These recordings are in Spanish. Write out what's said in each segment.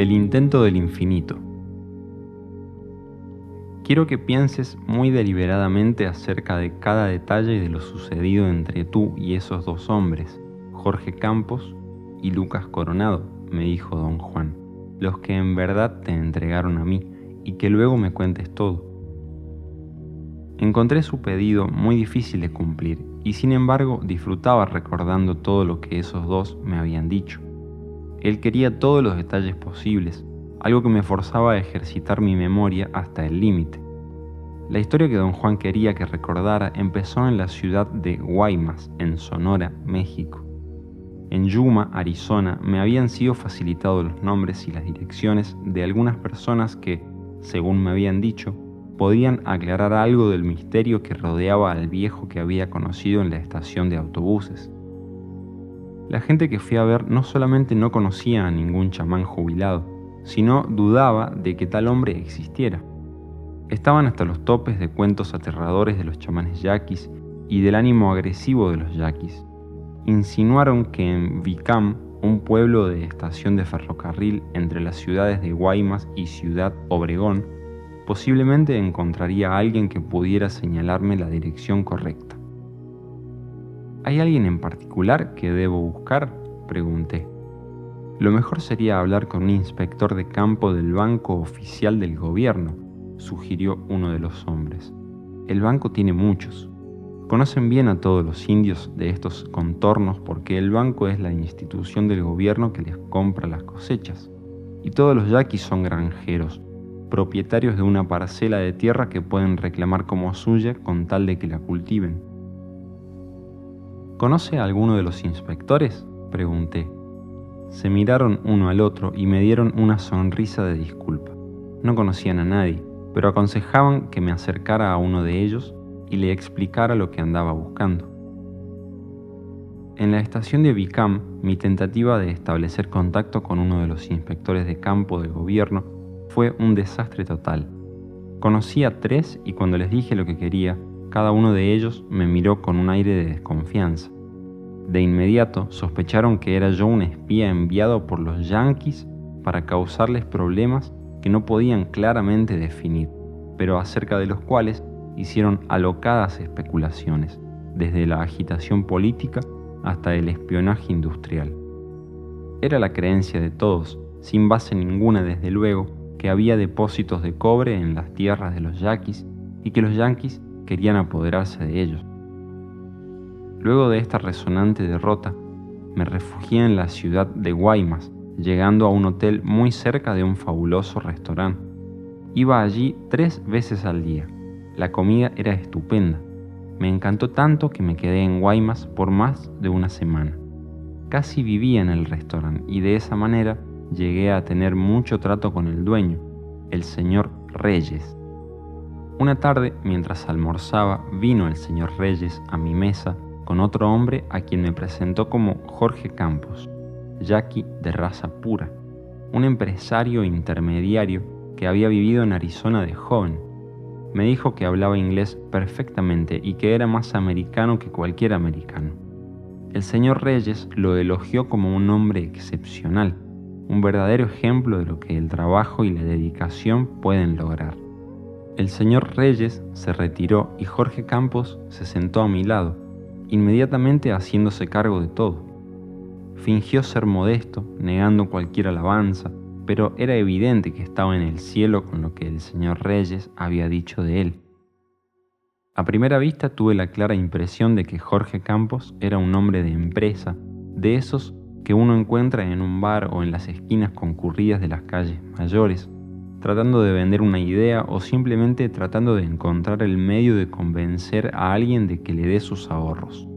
El intento del infinito. Quiero que pienses muy deliberadamente acerca de cada detalle de lo sucedido entre tú y esos dos hombres, Jorge Campos y Lucas Coronado, me dijo don Juan, los que en verdad te entregaron a mí, y que luego me cuentes todo. Encontré su pedido muy difícil de cumplir, y sin embargo disfrutaba recordando todo lo que esos dos me habían dicho. Él quería todos los detalles posibles, algo que me forzaba a ejercitar mi memoria hasta el límite. La historia que don Juan quería que recordara empezó en la ciudad de Guaymas, en Sonora, México. En Yuma, Arizona, me habían sido facilitados los nombres y las direcciones de algunas personas que, según me habían dicho, podían aclarar algo del misterio que rodeaba al viejo que había conocido en la estación de autobuses. La gente que fui a ver no solamente no conocía a ningún chamán jubilado, sino dudaba de que tal hombre existiera. Estaban hasta los topes de cuentos aterradores de los chamanes yaquis y del ánimo agresivo de los yaquis. Insinuaron que en Vicam, un pueblo de estación de ferrocarril entre las ciudades de Guaymas y Ciudad Obregón, posiblemente encontraría a alguien que pudiera señalarme la dirección correcta. ¿Hay alguien en particular que debo buscar?, pregunté. Lo mejor sería hablar con un inspector de campo del Banco Oficial del Gobierno, sugirió uno de los hombres. El banco tiene muchos. Conocen bien a todos los indios de estos contornos porque el banco es la institución del gobierno que les compra las cosechas. Y todos los yaquis son granjeros, propietarios de una parcela de tierra que pueden reclamar como suya con tal de que la cultiven. ¿Conoce a alguno de los inspectores?, pregunté. Se miraron uno al otro y me dieron una sonrisa de disculpa. No conocían a nadie, pero aconsejaban que me acercara a uno de ellos y le explicara lo que andaba buscando. En la estación de Vicam, mi tentativa de establecer contacto con uno de los inspectores de campo del gobierno fue un desastre total. Conocí a 3 y cuando les dije lo que quería, cada uno de ellos me miró con un aire de desconfianza. De inmediato sospecharon que era yo un espía enviado por los yanquis para causarles problemas que no podían claramente definir, pero acerca de los cuales hicieron alocadas especulaciones, desde la agitación política hasta el espionaje industrial. Era la creencia de todos, sin base ninguna desde luego, que había depósitos de cobre en las tierras de los yaquis y que los yanquis querían apoderarse de ellos. Luego de esta resonante derrota, me refugié en la ciudad de Guaymas, llegando a un hotel muy cerca de un fabuloso restaurante. Iba allí 3 veces al día. La comida era estupenda. Me encantó tanto que me quedé en Guaymas por más de una semana. Casi vivía en el restaurante y de esa manera llegué a tener mucho trato con el dueño, el señor Reyes. Una tarde, mientras almorzaba, vino el señor Reyes a mi mesa con otro hombre a quien me presentó como Jorge Campos, yaqui de raza pura, un empresario intermediario que había vivido en Arizona de joven. Me dijo que hablaba inglés perfectamente y que era más americano que cualquier americano. El señor Reyes lo elogió como un hombre excepcional, un verdadero ejemplo de lo que el trabajo y la dedicación pueden lograr. El señor Reyes se retiró y Jorge Campos se sentó a mi lado, inmediatamente haciéndose cargo de todo. Fingió ser modesto, negando cualquier alabanza, pero era evidente que estaba en el cielo con lo que el señor Reyes había dicho de él. A primera vista tuve la clara impresión de que Jorge Campos era un hombre de empresa, de esos que uno encuentra en un bar o en las esquinas concurridas de las calles mayores, tratando de vender una idea o simplemente tratando de encontrar el medio de convencer a alguien de que le dé sus ahorros.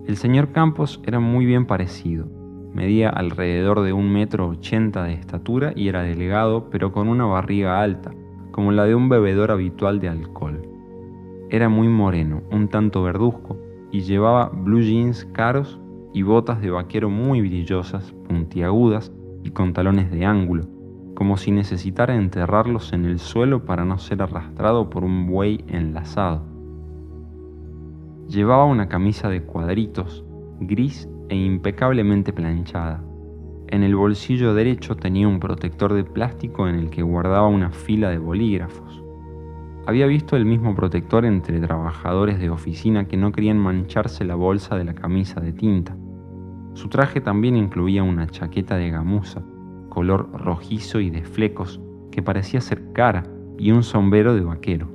El señor Campos era muy bien parecido. Medía alrededor de 1,80 m de estatura y era delgado, pero con una barriga alta, como la de un bebedor habitual de alcohol. Era muy moreno, un tanto verduzco, y llevaba blue jeans caros y botas de vaquero muy brillosas, puntiagudas y con talones de ángulo, como si necesitara enterrarlos en el suelo para no ser arrastrado por un buey enlazado. Llevaba una camisa de cuadritos, gris e impecablemente planchada. En el bolsillo derecho tenía un protector de plástico en el que guardaba una fila de bolígrafos. Había visto el mismo protector entre trabajadores de oficina que no querían mancharse la bolsa de la camisa de tinta. Su traje también incluía una chaqueta de gamuza, color rojizo y de flecos, que parecía ser cara, y un sombrero de vaquero.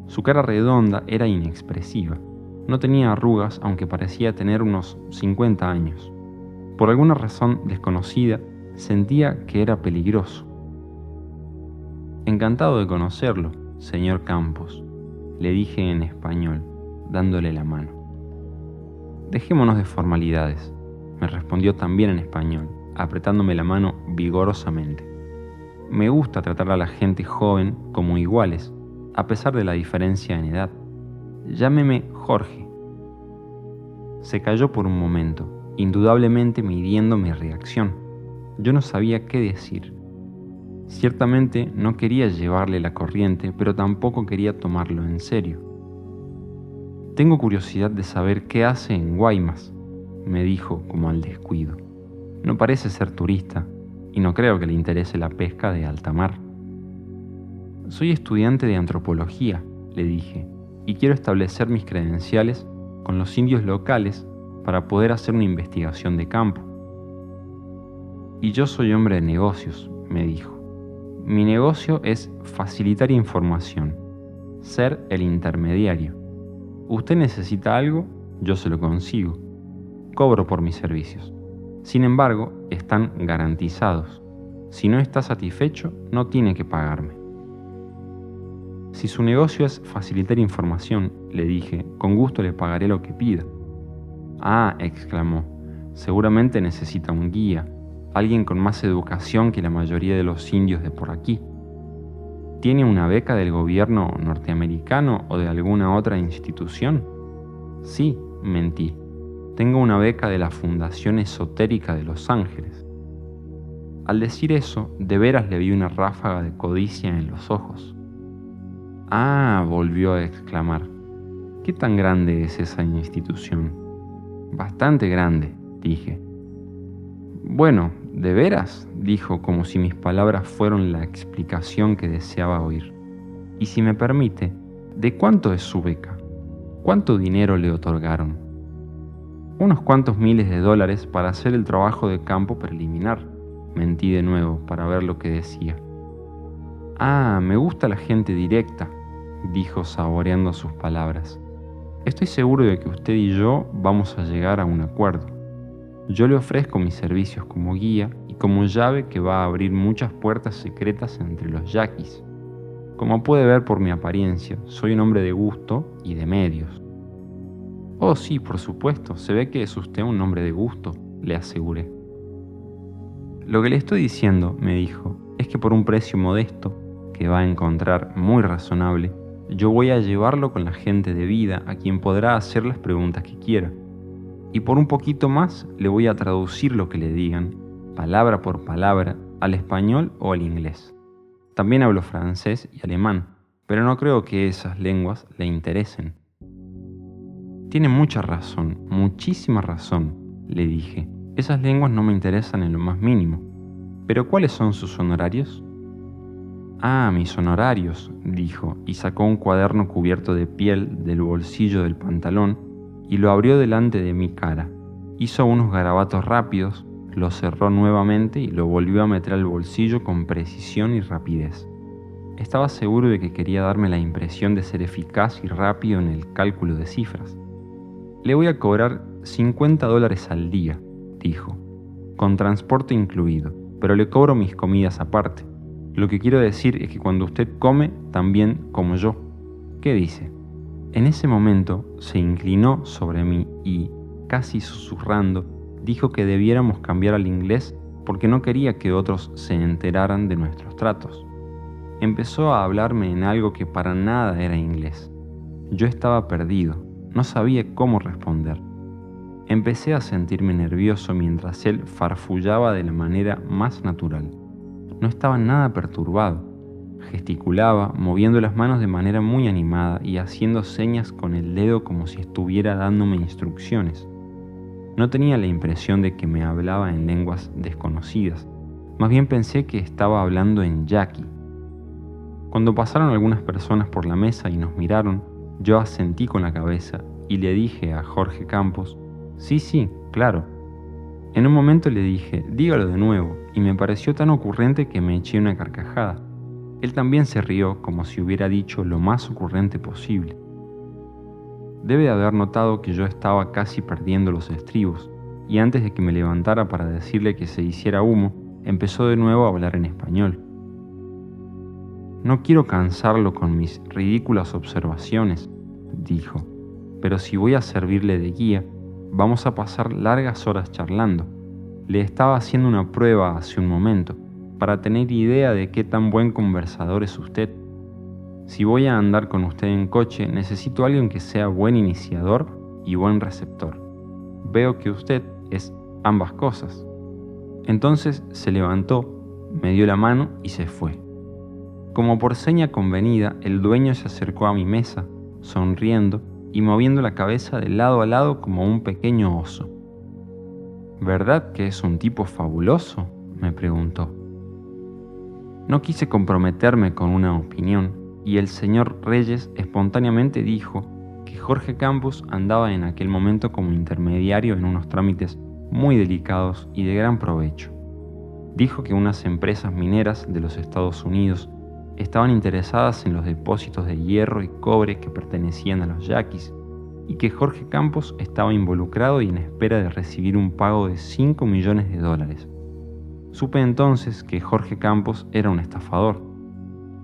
Su cara redonda era inexpresiva. No tenía arrugas, aunque parecía tener unos 50 años. Por alguna razón desconocida, sentía que era peligroso. Encantado de conocerlo, señor Campos, le dije en español, dándole la mano. Dejémonos de formalidades, me respondió también en español, apretándome la mano vigorosamente. Me gusta tratar a la gente joven como iguales, a pesar de la diferencia en edad. Llámeme Jorge. Se calló por un momento, indudablemente midiendo mi reacción. Yo no sabía qué decir. Ciertamente no quería llevarle la corriente, pero tampoco quería tomarlo en serio. Tengo curiosidad de saber qué hace en Guaymas, me dijo como al descuido. No parece ser turista y no creo que le interese la pesca de alta mar. Soy estudiante de antropología, le dije, y quiero establecer mis credenciales con los indios locales para poder hacer una investigación de campo. Y yo soy hombre de negocios, me dijo. Mi negocio es facilitar información, ser el intermediario. Usted necesita algo, yo se lo consigo. Cobro por mis servicios. Sin embargo, están garantizados. Si no está satisfecho, no tiene que pagarme. Si su negocio es facilitar información, le dije, con gusto le pagaré lo que pida. Ah, exclamó, seguramente necesita un guía, alguien con más educación que la mayoría de los indios de por aquí. ¿Tiene una beca del gobierno norteamericano o de alguna otra institución? Sí, mentí. Tengo una beca de la Fundación Esotérica de Los Ángeles. Al decir eso, de veras le vi una ráfaga de codicia en los ojos. Ah, volvió a exclamar. ¿Qué tan grande es esa institución? Bastante grande, dije. Bueno, ¿de veras? Dijo como si mis palabras fueran la explicación que deseaba oír. Y si me permite, ¿de cuánto es su beca? ¿Cuánto dinero le otorgaron? Unos cuantos miles de dólares para hacer el trabajo de campo preliminar. Mentí de nuevo para ver lo que decía. Ah, me gusta la gente directa, dijo saboreando sus palabras. Estoy seguro de que usted y yo vamos a llegar a un acuerdo. Yo le ofrezco mis servicios como guía y como llave que va a abrir muchas puertas secretas entre los yaquis. Como puede ver por mi apariencia, soy un hombre de gusto y de medios. Oh sí, por supuesto, se ve que es usted un hombre de gusto, le aseguré. Lo que le estoy diciendo, me dijo, es que por un precio modesto, que va a encontrar muy razonable, yo voy a llevarlo con la gente de vida a quien podrá hacer las preguntas que quiera. Y por un poquito más le voy a traducir lo que le digan, palabra por palabra, al español o al inglés. También hablo francés y alemán, pero no creo que esas lenguas le interesen. Tiene mucha razón, muchísima razón, le dije. Esas lenguas no me interesan en lo más mínimo. ¿Pero cuáles son sus honorarios? Ah, mis honorarios, dijo, y sacó un cuaderno cubierto de piel del bolsillo del pantalón y lo abrió delante de mi cara. Hizo unos garabatos rápidos, lo cerró nuevamente y lo volvió a meter al bolsillo con precisión y rapidez. Estaba seguro de que quería darme la impresión de ser eficaz y rápido en el cálculo de cifras. Le voy a cobrar $50 al día, dijo, con transporte incluido, pero le cobro mis comidas aparte. Lo que quiero decir es que cuando usted come, también como yo. ¿Qué dice? En ese momento se inclinó sobre mí y, casi susurrando, dijo que debiéramos cambiar al inglés porque no quería que otros se enteraran de nuestros tratos. Empezó a hablarme en algo que para nada era inglés. Yo estaba perdido, no sabía cómo responder. Empecé a sentirme nervioso mientras él farfullaba de la manera más natural. No estaba nada perturbado. Gesticulaba, moviendo las manos de manera muy animada y haciendo señas con el dedo como si estuviera dándome instrucciones. No tenía la impresión de que me hablaba en lenguas desconocidas, más bien pensé que estaba hablando en yaqui. Cuando pasaron algunas personas por la mesa y nos miraron, yo asentí con la cabeza y le dije a Jorge Campos, sí, claro. En un momento le dije, dígalo de nuevo, y me pareció tan ocurrente que me eché una carcajada. Él también se rió como si hubiera dicho lo más ocurrente posible. Debe de haber notado que yo estaba casi perdiendo los estribos, y antes de que me levantara para decirle que se hiciera humo, empezó de nuevo a hablar en español. No quiero cansarlo con mis ridículas observaciones, dijo, pero si voy a servirle de guía, vamos a pasar largas horas charlando. Le estaba haciendo una prueba hace un momento, para tener idea de qué tan buen conversador es usted. Si voy a andar con usted en coche, necesito a alguien que sea buen iniciador y buen receptor. Veo que usted es ambas cosas. Entonces se levantó, me dio la mano y se fue. Como por seña convenida, el dueño se acercó a mi mesa, sonriendo y moviendo la cabeza de lado a lado como un pequeño oso. ¿Verdad que es un tipo fabuloso?, me preguntó. No quise comprometerme con una opinión y el señor Reyes espontáneamente dijo que Jorge Campos andaba en aquel momento como intermediario en unos trámites muy delicados y de gran provecho. Dijo que unas empresas mineras de los Estados Unidos estaban interesadas en los depósitos de hierro y cobre que pertenecían a los yaquis y que Jorge Campos estaba involucrado y en espera de recibir un pago de $5 millones. Supe entonces que Jorge Campos era un estafador.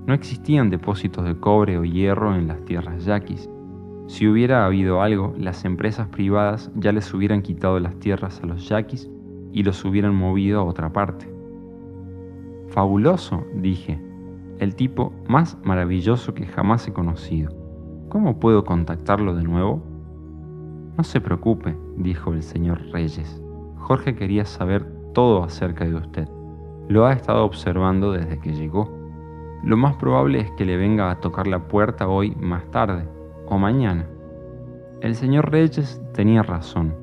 No existían depósitos de cobre o hierro en las tierras yaquis. Si hubiera habido algo, las empresas privadas ya les hubieran quitado las tierras a los yaquis y los hubieran movido a otra parte. Fabuloso, dije. El tipo más maravilloso que jamás he conocido. ¿Cómo puedo contactarlo de nuevo? No se preocupe, dijo el señor Reyes. Jorge quería saber todo acerca de usted. Lo ha estado observando desde que llegó. Lo más probable es que le venga a tocar la puerta hoy más tarde, o mañana. El señor Reyes tenía razón.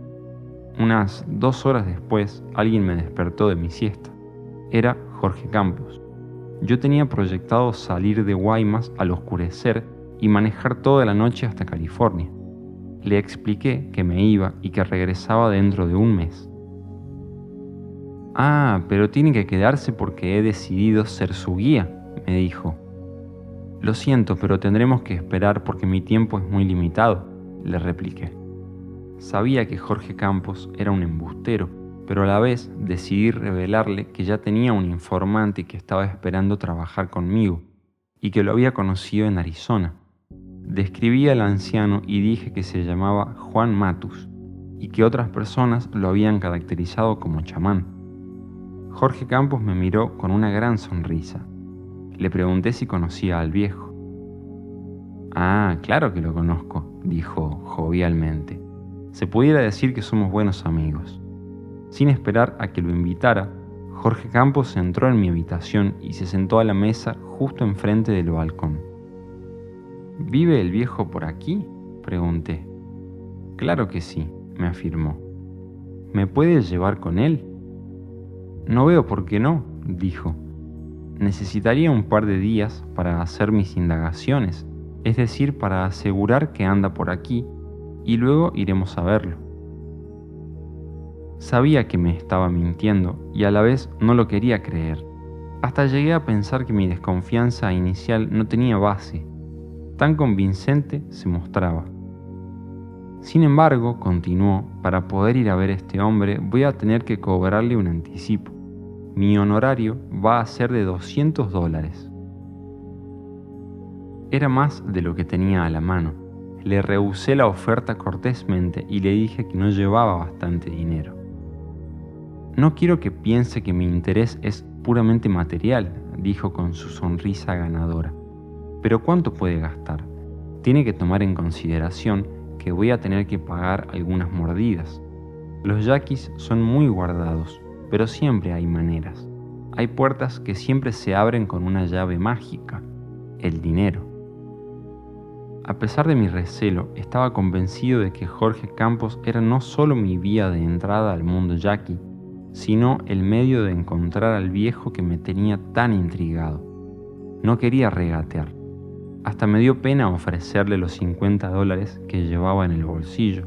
Unas 2 horas después, alguien me despertó de mi siesta. Era Jorge Campos. Yo tenía proyectado salir de Guaymas al oscurecer y manejar toda la noche hasta California. Le expliqué que me iba y que regresaba dentro de un mes. Ah, pero tiene que quedarse porque he decidido ser su guía, me dijo. Lo siento, pero tendremos que esperar porque mi tiempo es muy limitado, le repliqué. Sabía que Jorge Campos era un embustero, pero a la vez decidí revelarle que ya tenía un informante que estaba esperando trabajar conmigo y que lo había conocido en Arizona. Describí al anciano y dije que se llamaba Juan Matus y que otras personas lo habían caracterizado como chamán. Jorge Campos me miró con una gran sonrisa. Le pregunté si conocía al viejo. Ah, claro que lo conozco, dijo jovialmente. Se pudiera decir que somos buenos amigos. Sin esperar a que lo invitara, Jorge Campos entró en mi habitación y se sentó a la mesa justo enfrente del balcón. ¿Vive el viejo por aquí?, pregunté. Claro que sí, me afirmó. ¿Me puede llevar con él? No veo por qué no, dijo. Necesitaría un par de días para hacer mis indagaciones, es decir, para asegurar que anda por aquí, y luego iremos a verlo. Sabía que me estaba mintiendo y a la vez no lo quería creer. Hasta llegué a pensar que mi desconfianza inicial no tenía base. Tan convincente se mostraba. Sin embargo, continuó, para poder ir a ver a este hombre voy a tener que cobrarle un anticipo. Mi honorario va a ser de $200. Era más de lo que tenía a la mano. Le rehusé la oferta cortésmente y le dije que no llevaba bastante dinero. No quiero que piense que mi interés es puramente material, dijo con su sonrisa ganadora. Pero ¿cuánto puede gastar? Tiene que tomar en consideración que voy a tener que pagar algunas mordidas. Los yaquis son muy guardados, pero siempre hay maneras. Hay puertas que siempre se abren con una llave mágica, el dinero. A pesar de mi recelo, estaba convencido de que Jorge Campos era no solo mi vía de entrada al mundo yaqui, sino el medio de encontrar al viejo que me tenía tan intrigado. No quería regatear. Hasta me dio pena ofrecerle los $50 que llevaba en el bolsillo.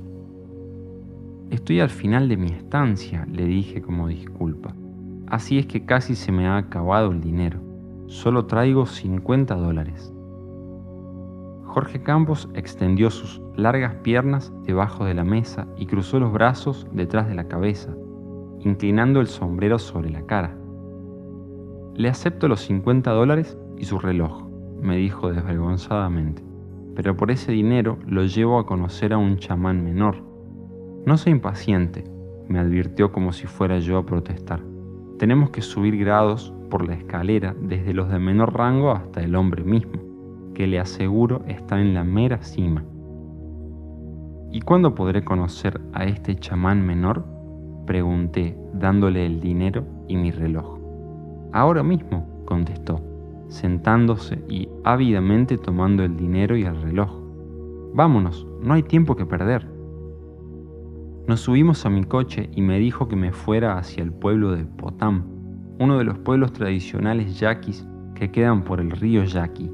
Estoy al final de mi estancia, le dije como disculpa. Así es que casi se me ha acabado el dinero. Solo traigo $50. Jorge Campos extendió sus largas piernas debajo de la mesa y cruzó los brazos detrás de la cabeza, inclinando el sombrero sobre la cara. Le acepto los $50 y su reloj, me dijo desvergonzadamente, pero por ese dinero lo llevo a conocer a un chamán menor. No sea impaciente, me advirtió como si fuera yo a protestar. Tenemos que subir grados por la escalera desde los de menor rango hasta el hombre mismo, que le aseguro está en la mera cima. ¿Y cuándo podré conocer a este chamán menor?, pregunté, dándole el dinero y mi reloj. Ahora mismo, contestó, sentándose y ávidamente tomando el dinero y el reloj. Vámonos, no hay tiempo que perder. Nos subimos a mi coche y me dijo que me fuera hacia el pueblo de Potam, uno de los pueblos tradicionales yaquis que quedan por el río Yaqui.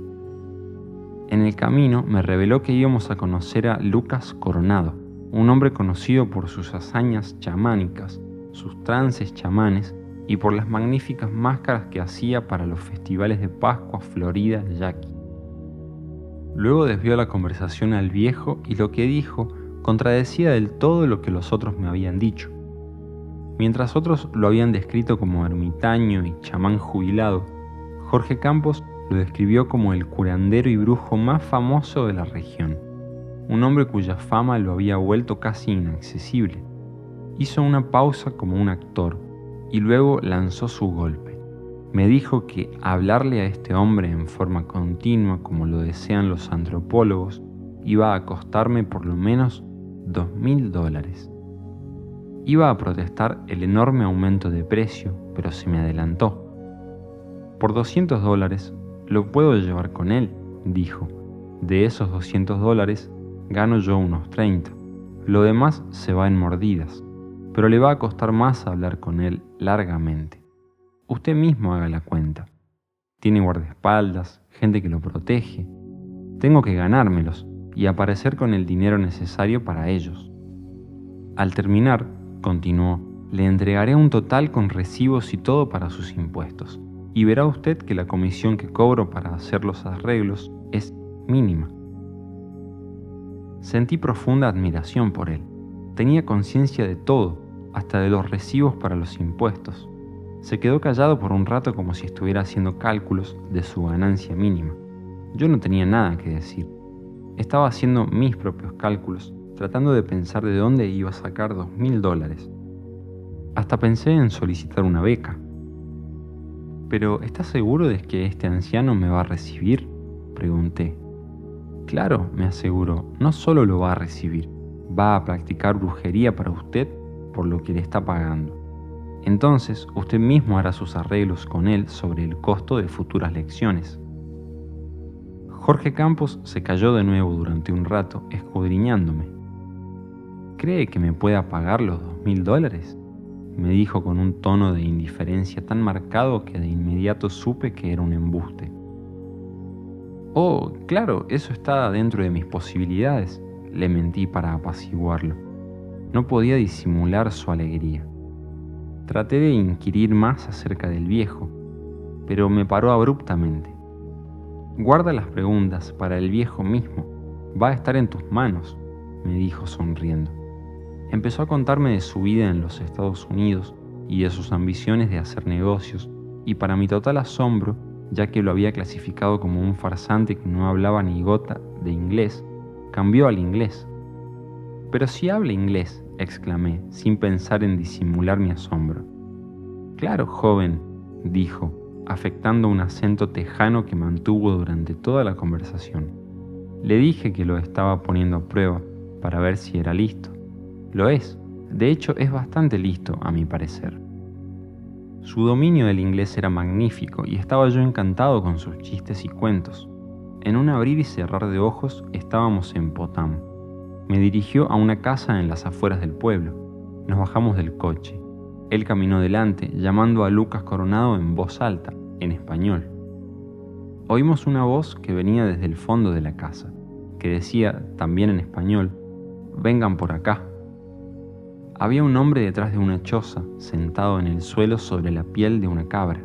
En el camino me reveló que íbamos a conocer a Lucas Coronado, un hombre conocido por sus hazañas chamánicas, sus trances chamanes y por las magníficas máscaras que hacía para los festivales de Pascua Florida Yaqui. Luego desvió la conversación al viejo y lo que dijo contradecía del todo lo que los otros me habían dicho. Mientras otros lo habían descrito como ermitaño y chamán jubilado, Jorge Campos lo describió como el curandero y brujo más famoso de la región, un hombre cuya fama lo había vuelto casi inaccesible. Hizo una pausa como un actor y luego lanzó su golpe. Me dijo que hablarle a este hombre en forma continua, como lo desean los antropólogos, iba a costarme por lo menos $2.000. Iba a protestar el enorme aumento de precio, pero se me adelantó. Por $200 lo puedo llevar con él, dijo. De esos $200 gano yo unos 30. Lo demás se va en mordidas, pero le va a costar más hablar con él largamente. Usted mismo haga la cuenta. Tiene guardaespaldas, gente que lo protege. Tengo que ganármelos y aparecer con el dinero necesario para ellos. Al terminar, continuó, le entregaré un total con recibos y todo para sus impuestos, y verá usted que la comisión que cobro para hacer los arreglos es mínima. Sentí profunda admiración por él. Tenía conciencia de todo, hasta de los recibos para los impuestos. Se quedó callado por un rato como si estuviera haciendo cálculos de su ganancia mínima. Yo no tenía nada que decir. Estaba haciendo mis propios cálculos, tratando de pensar de dónde iba a sacar $2.000. Hasta pensé en solicitar una beca. ¿Pero estás seguro de que este anciano me va a recibir?, pregunté. Claro, me aseguró, no solo lo va a recibir, va a practicar brujería para usted por lo que le está pagando. Entonces, usted mismo hará sus arreglos con él sobre el costo de futuras lecciones. Jorge Campos se calló de nuevo durante un rato, escudriñándome. ¿Cree que me pueda pagar los $2.000? Me dijo con un tono de indiferencia tan marcado que de inmediato supe que era un embuste. Oh, claro, eso está dentro de mis posibilidades, le mentí para apaciguarlo. No podía disimular su alegría. Traté de inquirir más acerca del viejo, pero me paró abruptamente. Guarda las preguntas para el viejo mismo, va a estar en tus manos, me dijo sonriendo. Empezó a contarme de su vida en los Estados Unidos y de sus ambiciones de hacer negocios, y para mi total asombro, ya que lo había clasificado como un farsante que no hablaba ni gota de inglés, cambió al inglés. Pero si habla inglés, exclamé, sin pensar en disimular mi asombro. Claro, joven, dijo, afectando un acento tejano que mantuvo durante toda la conversación. Le dije que lo estaba poniendo a prueba para ver si era listo. Lo es, de hecho es bastante listo a mi parecer. Su dominio del inglés era magnífico y estaba yo encantado con sus chistes y cuentos. En un abrir y cerrar de ojos estábamos en Potam. Me dirigió a una casa en las afueras del pueblo. Nos bajamos del coche. Él caminó delante, llamando a Lucas Coronado en voz alta, en español. Oímos una voz que venía desde el fondo de la casa, que decía, también en español, «Vengan por acá». Había un hombre detrás de una choza, sentado en el suelo sobre la piel de una cabra.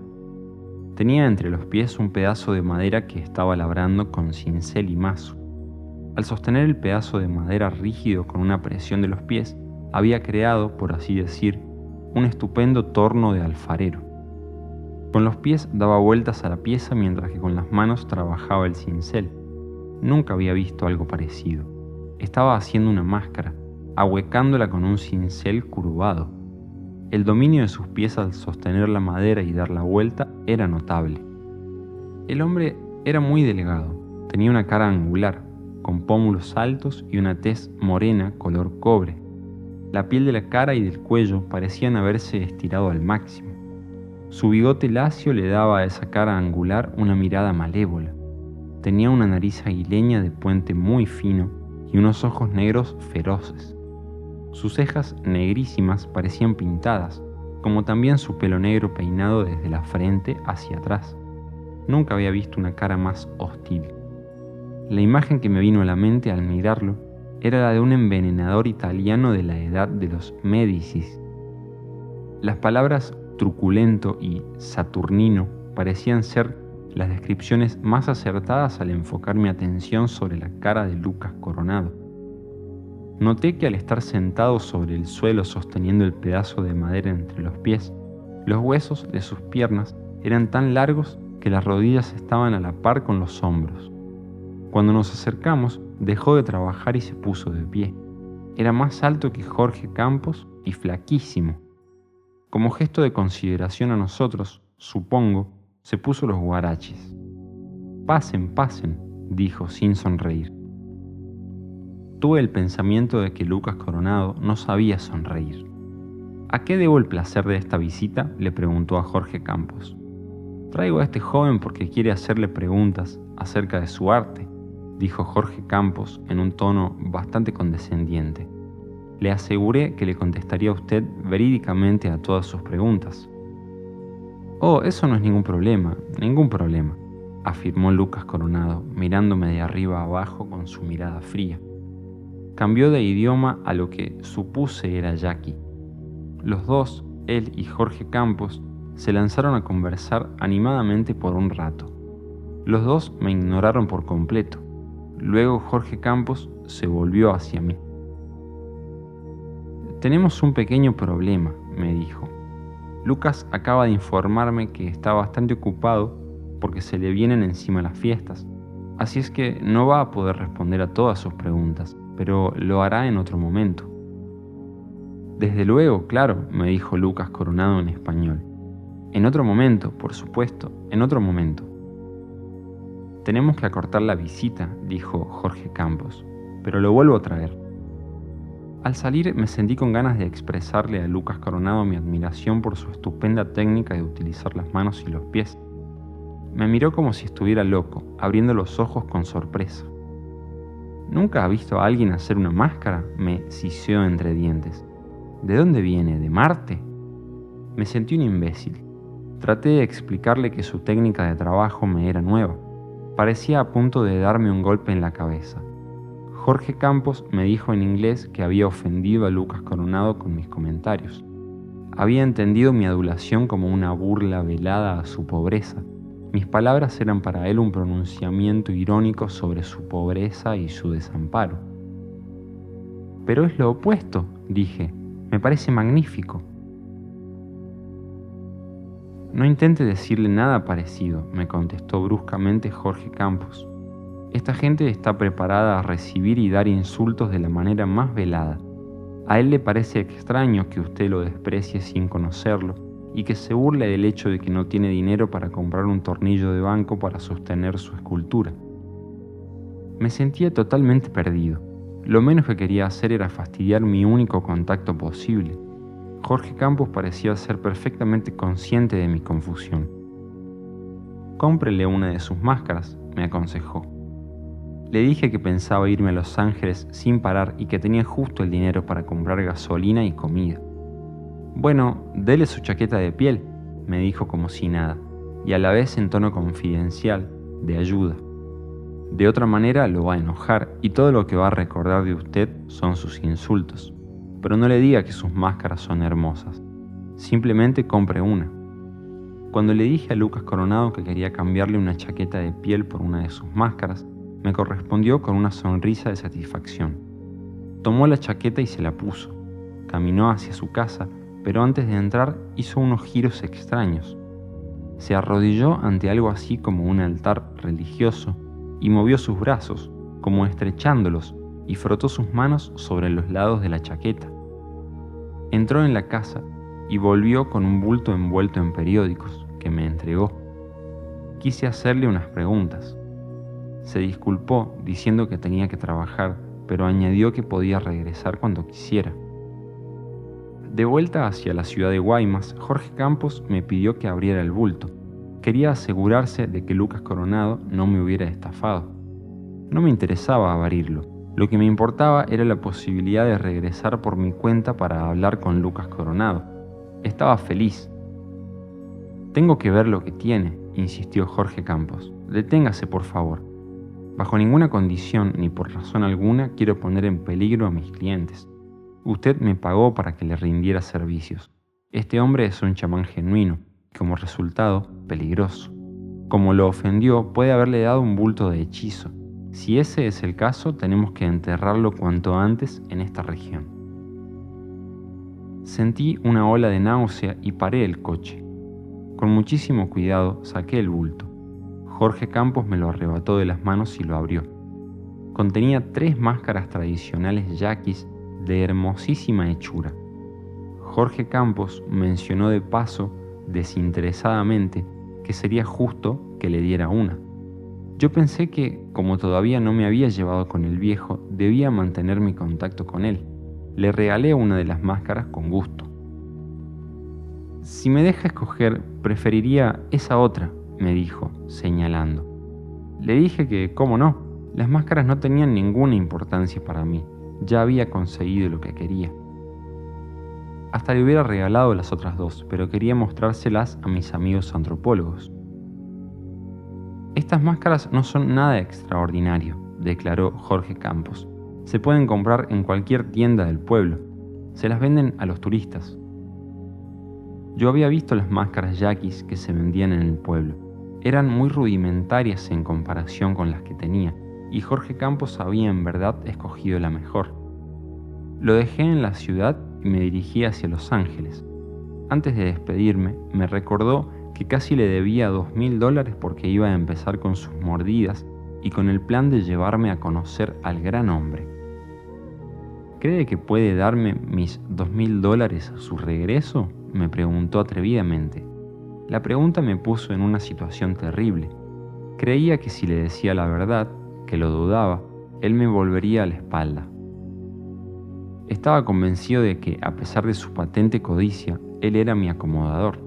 Tenía entre los pies un pedazo de madera que estaba labrando con cincel y mazo. Al sostener el pedazo de madera rígido con una presión de los pies, había creado, por así decir, un estupendo torno de alfarero. Con los pies daba vueltas a la pieza mientras que con las manos trabajaba el cincel. Nunca había visto algo parecido. Estaba haciendo una máscara, ahuecándola con un cincel curvado. El dominio de sus pies al sostener la madera y dar la vuelta era notable. El hombre era muy delgado, tenía una cara angular, con pómulos altos y una tez morena color cobre. La piel de la cara y del cuello parecían haberse estirado al máximo. Su bigote lacio le daba a esa cara angular una mirada malévola. Tenía una nariz aguileña de puente muy fino y unos ojos negros feroces. Sus cejas negrísimas parecían pintadas, como también su pelo negro peinado desde la frente hacia atrás. Nunca había visto una cara más hostil. La imagen que me vino a la mente al mirarlo era la de un envenenador italiano de la edad de los Médicis. Las palabras truculento y saturnino parecían ser las descripciones más acertadas al enfocar mi atención sobre la cara de Lucas Coronado. Noté que al estar sentado sobre el suelo sosteniendo el pedazo de madera entre los pies, los huesos de sus piernas eran tan largos que las rodillas estaban a la par con los hombros. Cuando nos acercamos, dejó de trabajar y se puso de pie. Era más alto que Jorge Campos y flaquísimo. Como gesto de consideración a nosotros, supongo, se puso los huaraches. «Pasen, pasen», dijo sin sonreír. Tuve el pensamiento de que Lucas Coronado no sabía sonreír. «¿A qué debo el placer de esta visita?», le preguntó a Jorge Campos. «Traigo a este joven porque quiere hacerle preguntas acerca de su arte», dijo Jorge Campos en un tono bastante condescendiente. Le aseguré que le contestaría a usted verídicamente a todas sus preguntas. «Oh, eso no es ningún problema, afirmó Lucas Coronado, mirándome de arriba a abajo con su mirada fría. Cambió de idioma a lo que supuse era yaqui. Los dos, él y Jorge Campos, se lanzaron a conversar animadamente por un rato. Los dos me ignoraron por completo. Luego Jorge Campos se volvió hacia mí. «Tenemos un pequeño problema», me dijo. «Lucas acaba de informarme que está bastante ocupado porque se le vienen encima las fiestas, así es que no va a poder responder a todas sus preguntas, pero lo hará en otro momento». «Desde luego, claro», me dijo Lucas Coronado en español. «En otro momento, por supuesto, en otro momento». «Tenemos que acortar la visita», dijo Jorge Campos, «pero lo vuelvo a traer». Al salir me sentí con ganas de expresarle a Lucas Coronado mi admiración por su estupenda técnica de utilizar las manos y los pies. Me miró como si estuviera loco, abriendo los ojos con sorpresa. «¿Nunca ha visto a alguien hacer una máscara?», me siseó entre dientes. «¿De dónde viene? ¿De Marte?». Me sentí un imbécil. Traté de explicarle que su técnica de trabajo me era nueva. Parecía a punto de darme un golpe en la cabeza. Jorge Campos me dijo en inglés que había ofendido a Lucas Coronado con mis comentarios. Había entendido mi adulación como una burla velada a su pobreza. Mis palabras eran para él un pronunciamiento irónico sobre su pobreza y su desamparo. «Pero es lo opuesto», dije. «Me parece magnífico». «No intente decirle nada parecido», me contestó bruscamente Jorge Campos. «Esta gente está preparada a recibir y dar insultos de la manera más velada. A él le parece extraño que usted lo desprecie sin conocerlo y que se burle del hecho de que no tiene dinero para comprar un tornillo de banco para sostener su escultura». Me sentía totalmente perdido. Lo menos que quería hacer era fastidiar mi único contacto posible. Jorge Campos parecía ser perfectamente consciente de mi confusión. «Cómprele una de sus máscaras», me aconsejó. Le dije que pensaba irme a Los Ángeles sin parar y que tenía justo el dinero para comprar gasolina y comida. Bueno, dele su chaqueta de piel, me dijo como si nada, y a la vez en tono confidencial, de ayuda. De otra manera lo va a enojar y todo lo que va a recordar de usted son sus insultos. Pero no le diga que sus máscaras son hermosas. Simplemente compre una. Cuando le dije a Lucas Coronado que quería cambiarle una chaqueta de piel por una de sus máscaras, me correspondió con una sonrisa de satisfacción. Tomó la chaqueta y se la puso. Caminó hacia su casa, pero antes de entrar hizo unos giros extraños. Se arrodilló ante algo así como un altar religioso y movió sus brazos, como estrechándolos, y frotó sus manos sobre los lados de la chaqueta. Entró en la casa y volvió con un bulto envuelto en periódicos que me entregó. Quise hacerle unas preguntas. Se disculpó diciendo que tenía que trabajar, pero añadió que podía regresar cuando quisiera. De vuelta hacia la ciudad de Guaymas, Jorge Campos me pidió que abriera el bulto. Quería asegurarse de que Lucas Coronado no me hubiera estafado. No me interesaba abrirlo. Lo que me importaba era la posibilidad de regresar por mi cuenta para hablar con Lucas Coronado. Estaba feliz. Tengo que ver lo que tiene, insistió Jorge Campos. Deténgase, por favor. Bajo ninguna condición ni por razón alguna quiero poner en peligro a mis clientes. Usted me pagó para que le rindiera servicios. Este hombre es un chamán genuino y como resultado, peligroso. Como lo ofendió, puede haberle dado un bulto de hechizo. Si ese es el caso, tenemos que enterrarlo cuanto antes en esta región. Sentí una ola de náusea y paré el coche. Con muchísimo cuidado saqué el bulto. Jorge Campos me lo arrebató de las manos y lo abrió. Contenía 3 máscaras tradicionales yaquis de hermosísima hechura. Jorge Campos mencionó de paso, desinteresadamente, que sería justo que le diera una. Yo pensé que, como todavía no me había llevado con el viejo, debía mantener mi contacto con él. Le regalé una de las máscaras con gusto. Si me deja escoger, preferiría esa otra, me dijo, señalando. Le dije que, cómo no, las máscaras no tenían ninguna importancia para mí. Ya había conseguido lo que quería. Hasta le hubiera regalado las otras 2, pero quería mostrárselas a mis amigos antropólogos. Estas máscaras no son nada extraordinario, declaró Jorge Campos. Se pueden comprar en cualquier tienda del pueblo. Se las venden a los turistas. Yo había visto las máscaras yaquis que se vendían en el pueblo. Eran muy rudimentarias en comparación con las que tenía, y Jorge Campos había en verdad escogido la mejor. Lo dejé en la ciudad y me dirigí hacia Los Ángeles. Antes de despedirme, me recordó que casi le debía $2.000 porque iba a empezar con sus mordidas y con el plan de llevarme a conocer al gran hombre. ¿Cree que puede darme mis $2.000 a su regreso?, me preguntó atrevidamente. La pregunta me puso en una situación terrible. Creía que si le decía la verdad, que lo dudaba, él me volvería a la espalda. Estaba convencido de que, a pesar de su patente codicia, él era mi acomodador.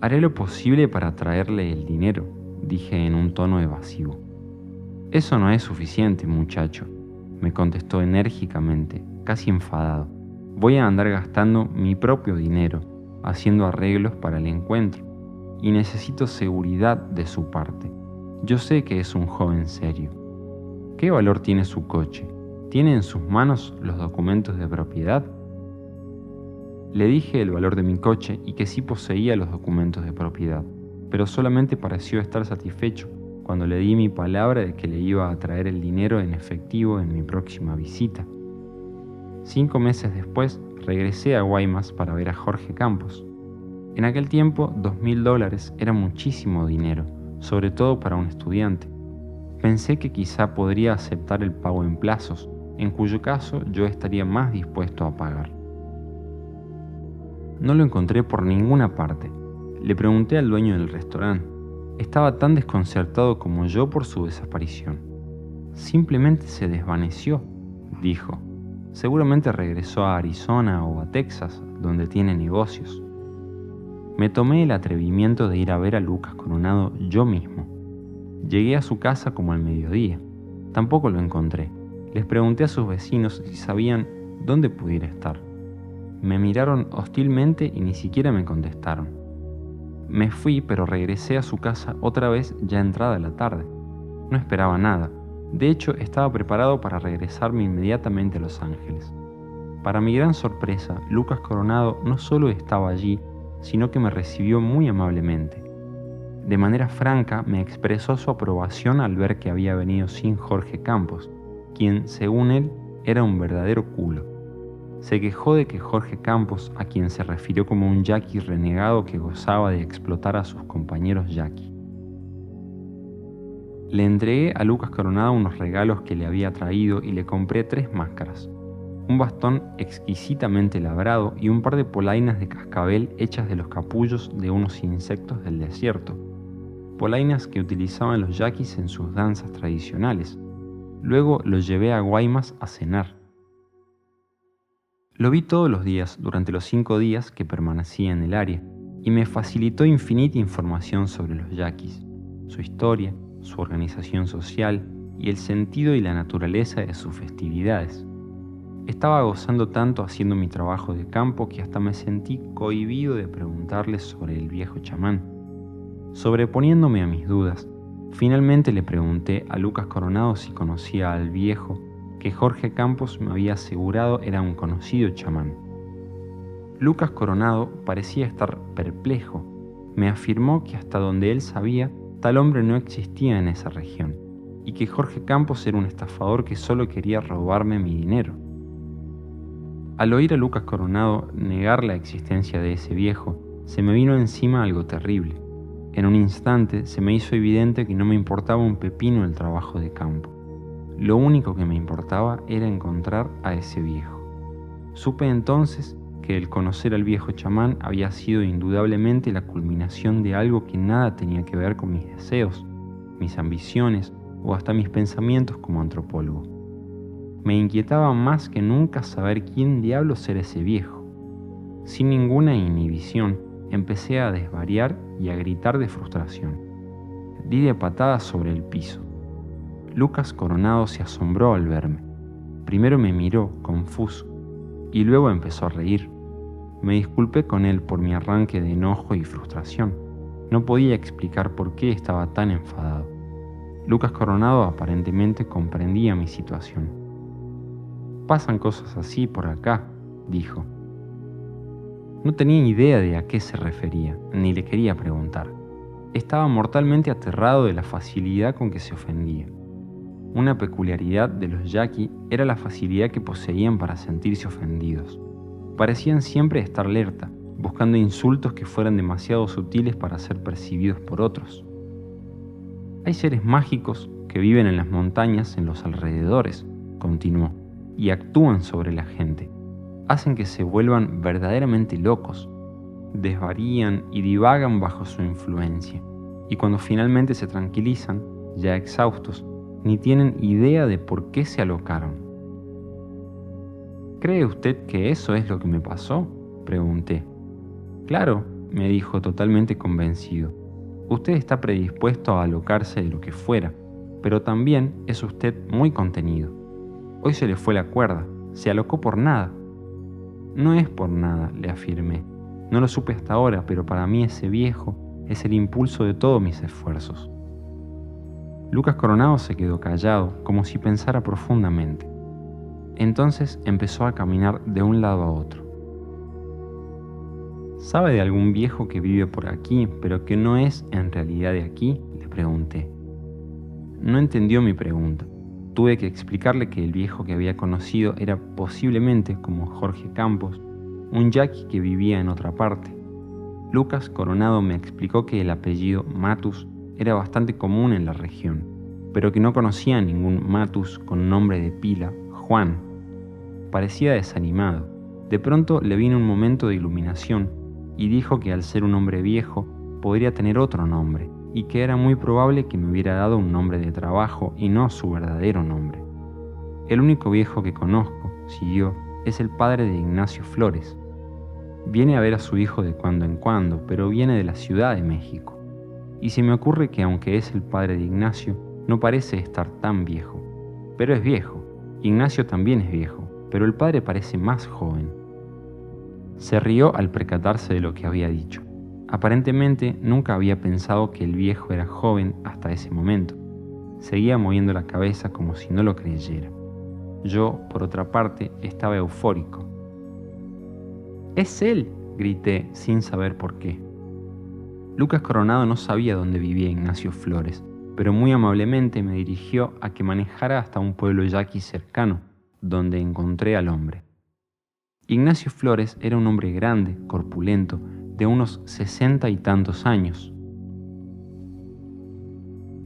Haré lo posible para traerle el dinero, dije en un tono evasivo. Eso no es suficiente, muchacho, me contestó enérgicamente, casi enfadado. Voy a andar gastando mi propio dinero, haciendo arreglos para el encuentro, y necesito seguridad de su parte. Yo sé que es un joven serio. ¿Qué valor tiene su coche? ¿Tiene en sus manos los documentos de propiedad? Le dije el valor de mi coche y que sí poseía los documentos de propiedad, pero solamente pareció estar satisfecho cuando le di mi palabra de que le iba a traer el dinero en efectivo en mi próxima visita. 5 meses después, regresé a Guaymas para ver a Jorge Campos. En aquel tiempo, $2.000 era muchísimo dinero, sobre todo para un estudiante. Pensé que quizá podría aceptar el pago en plazos, en cuyo caso yo estaría más dispuesto a pagar. No lo encontré por ninguna parte. Le pregunté al dueño del restaurante. Estaba tan desconcertado como yo por su desaparición. Simplemente se desvaneció, dijo. Seguramente regresó a Arizona o a Texas, donde tiene negocios. Me tomé el atrevimiento de ir a ver a Lucas Coronado yo mismo. Llegué a su casa como al mediodía. Tampoco lo encontré. Les pregunté a sus vecinos si sabían dónde pudiera estar. Me miraron hostilmente y ni siquiera me contestaron. Me fui, pero regresé a su casa otra vez ya entrada la tarde. No esperaba nada. De hecho, estaba preparado para regresarme inmediatamente a Los Ángeles. Para mi gran sorpresa, Lucas Coronado no solo estaba allí, sino que me recibió muy amablemente. De manera franca me expresó su aprobación al ver que había venido sin Jorge Campos, quien, según él, era un verdadero culo. Se quejó de que Jorge Campos, a quien se refirió como un yaqui renegado que gozaba de explotar a sus compañeros yaqui. Le entregué a Lucas Coronado unos regalos que le había traído y le compré 3 máscaras, un bastón exquisitamente labrado y un par de polainas de cascabel hechas de los capullos de unos insectos del desierto, polainas que utilizaban los yaquis en sus danzas tradicionales. Luego lo llevé a Guaymas a cenar. Lo vi todos los días durante los 5 días que permanecía en el área y me facilitó infinita información sobre los yaquis, su historia, su organización social y el sentido y la naturaleza de sus festividades. Estaba gozando tanto haciendo mi trabajo de campo que hasta me sentí cohibido de preguntarle sobre el viejo chamán. Sobreponiéndome a mis dudas, finalmente le pregunté a Lucas Coronado si conocía al viejo que Jorge Campos me había asegurado era un conocido chamán. Lucas Coronado parecía estar perplejo. Me afirmó que hasta donde él sabía, tal hombre no existía en esa región, y que Jorge Campos era un estafador que solo quería robarme mi dinero. Al oír a Lucas Coronado negar la existencia de ese viejo, se me vino encima algo terrible. En un instante se me hizo evidente que no me importaba un pepino el trabajo de campo. Lo único que me importaba era encontrar a ese viejo. Supe entonces que el conocer al viejo chamán había sido indudablemente la culminación de algo que nada tenía que ver con mis deseos, mis ambiciones o hasta mis pensamientos como antropólogo. Me inquietaba más que nunca saber quién diablos era ese viejo. Sin ninguna inhibición, empecé a desvariar y a gritar de frustración. Di de patadas sobre el piso. Lucas Coronado se asombró al verme. Primero me miró, confuso, y luego empezó a reír. Me disculpé con él por mi arranque de enojo y frustración. No podía explicar por qué estaba tan enfadado. Lucas Coronado aparentemente comprendía mi situación. «Pasan cosas así por acá», dijo. No tenía idea de a qué se refería, ni le quería preguntar. Estaba mortalmente aterrado de la facilidad con que se ofendía. Una peculiaridad de los yaqui era la facilidad que poseían para sentirse ofendidos. Parecían siempre estar alerta, buscando insultos que fueran demasiado sutiles para ser percibidos por otros. Hay seres mágicos que viven en las montañas en los alrededores, continuó, y actúan sobre la gente. Hacen que se vuelvan verdaderamente locos, desvarían y divagan bajo su influencia, y cuando finalmente se tranquilizan, ya exhaustos, ni tienen idea de por qué se alocaron. ¿Cree usted que eso es lo que me pasó?, pregunté. Claro, me dijo totalmente convencido. Usted está predispuesto a alocarse de lo que fuera, pero también es usted muy contenido. Hoy se le fue la cuerda, se alocó por nada. No es por nada, le afirmé. No lo supe hasta ahora, pero para mí ese viejo es el impulso de todos mis esfuerzos. Lucas Coronado se quedó callado, como si pensara profundamente. Entonces empezó a caminar de un lado a otro. ¿Sabe de algún viejo que vive por aquí, pero que no es en realidad de aquí?, le pregunté. No entendió mi pregunta. Tuve que explicarle que el viejo que había conocido era posiblemente, como Jorge Campos, un yaqui que vivía en otra parte. Lucas Coronado me explicó que el apellido Matus era bastante común en la región, pero que no conocía ningún Matus con nombre de pila, Juan. Parecía desanimado. De pronto le vino un momento de iluminación y dijo que al ser un hombre viejo podría tener otro nombre y que era muy probable que me hubiera dado un nombre de trabajo y no su verdadero nombre. El único viejo que conozco, siguió, es el padre de Ignacio Flores. Viene a ver a su hijo de cuando en cuando, pero viene de la Ciudad de México. y se me ocurre que aunque es el padre de Ignacio, no parece estar tan viejo. Pero es viejo. Ignacio también es viejo, pero el padre parece más joven. Se rió al percatarse de lo que había dicho. Aparentemente nunca había pensado que el viejo era joven hasta ese momento. Seguía moviendo la cabeza como si no lo creyera. Yo, por otra parte, estaba eufórico. ¡Es él!, grité sin saber por qué. Lucas Coronado no sabía dónde vivía Ignacio Flores, pero muy amablemente me dirigió a que manejara hasta un pueblo yaqui cercano, donde encontré al hombre. Ignacio Flores era un hombre grande, corpulento, de unos 60 y tantos años.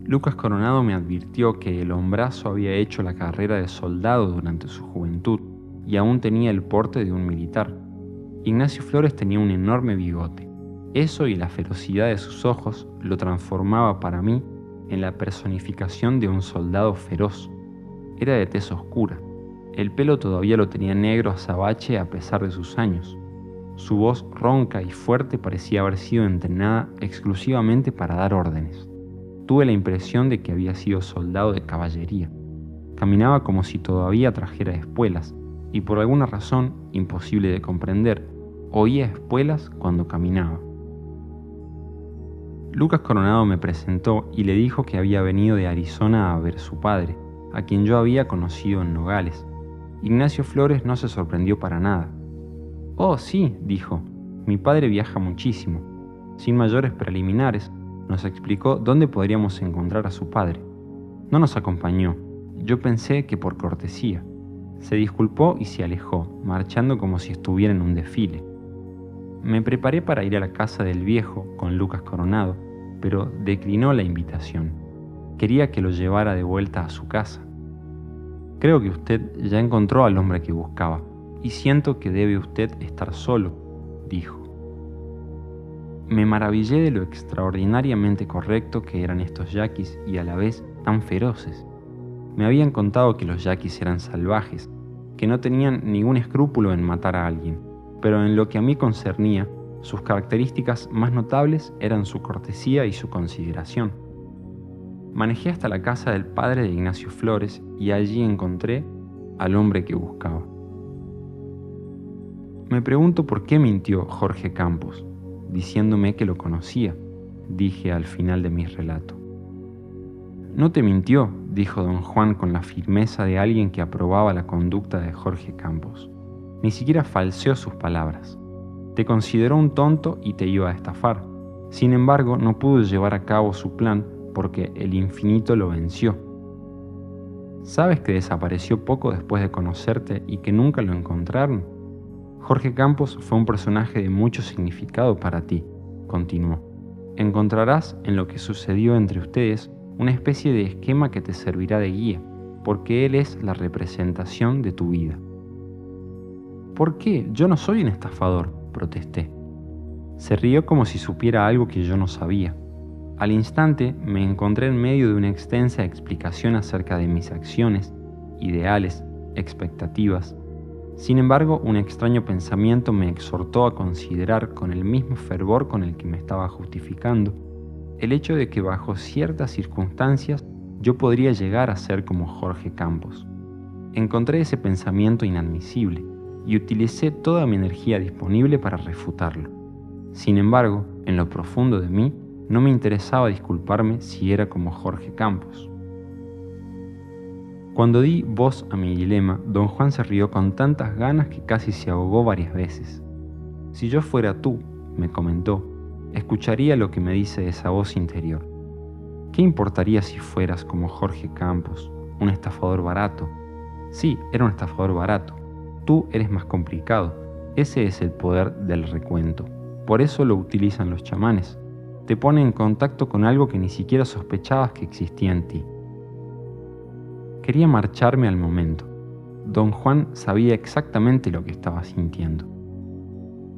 Lucas Coronado me advirtió que el hombrazo había hecho la carrera de soldado durante su juventud y aún tenía el porte de un militar. Ignacio Flores tenía un enorme bigote. Eso y la ferocidad de sus ojos lo transformaba para mí en la personificación de un soldado feroz. Era de tez oscura. El pelo todavía lo tenía negro azabache a pesar de sus años. Su voz ronca y fuerte parecía haber sido entrenada exclusivamente para dar órdenes. Tuve la impresión de que había sido soldado de caballería. Caminaba como si todavía trajera espuelas, y por alguna razón, imposible de comprender, oía espuelas cuando caminaba. Lucas Coronado me presentó y le dijo que había venido de Arizona a ver a su padre, a quien yo había conocido en Nogales. Ignacio Flores no se sorprendió para nada. «Oh, sí», dijo, «mi padre viaja muchísimo». Sin mayores preliminares, nos explicó dónde podríamos encontrar a su padre. No nos acompañó. Yo pensé que por cortesía. Se disculpó y se alejó, marchando como si estuviera en un desfile. Me preparé para ir a la casa del viejo con Lucas Coronado, pero declinó la invitación. Quería que lo llevara de vuelta a su casa. «Creo que usted ya encontró al hombre que buscaba, y siento que debe usted estar solo», dijo. Me maravillé de lo extraordinariamente correcto que eran estos yaquis y a la vez tan feroces. Me habían contado que los yaquis eran salvajes, que no tenían ningún escrúpulo en matar a alguien, pero en lo que a mí concernía, sus características más notables eran su cortesía y su consideración. Manejé hasta la casa del padre de Ignacio Flores y allí encontré al hombre que buscaba. Me pregunto por qué mintió Jorge Campos, diciéndome que lo conocía, dije al final de mi relato. «No te mintió», dijo don Juan con la firmeza de alguien que aprobaba la conducta de Jorge Campos. Ni siquiera falseó sus palabras. Te consideró un tonto y te iba a estafar. Sin embargo, no pudo llevar a cabo su plan porque el infinito lo venció. ¿Sabes que desapareció poco después de conocerte y que nunca lo encontraron? Jorge Campos fue un personaje de mucho significado para ti, continuó. Encontrarás en lo que sucedió entre ustedes una especie de esquema que te servirá de guía, porque él es la representación de tu vida. ¿Por qué? Yo no soy un estafador, protesté. Se rió como si supiera algo que yo no sabía. Al instante me encontré en medio de una extensa explicación acerca de mis acciones, ideales, expectativas. Sin embargo, un extraño pensamiento me exhortó a considerar con el mismo fervor con el que me estaba justificando el hecho de que bajo ciertas circunstancias yo podría llegar a ser como Jorge Campos. Encontré ese pensamiento inadmisible y utilicé toda mi energía disponible para refutarlo. Sin embargo, en lo profundo de mí, no me interesaba disculparme si era como Jorge Campos. Cuando di voz a mi dilema, don Juan se rió con tantas ganas que casi se ahogó varias veces. «Si yo fuera tú», me comentó, «escucharía lo que me dice esa voz interior. ¿Qué importaría si fueras como Jorge Campos, un estafador barato? Sí, era un estafador barato. Tú eres más complicado. Ese es el poder del recuento. Por eso lo utilizan los chamanes. Te pone en contacto con algo que ni siquiera sospechabas que existía en ti». Quería marcharme al momento. Don Juan sabía exactamente lo que estaba sintiendo.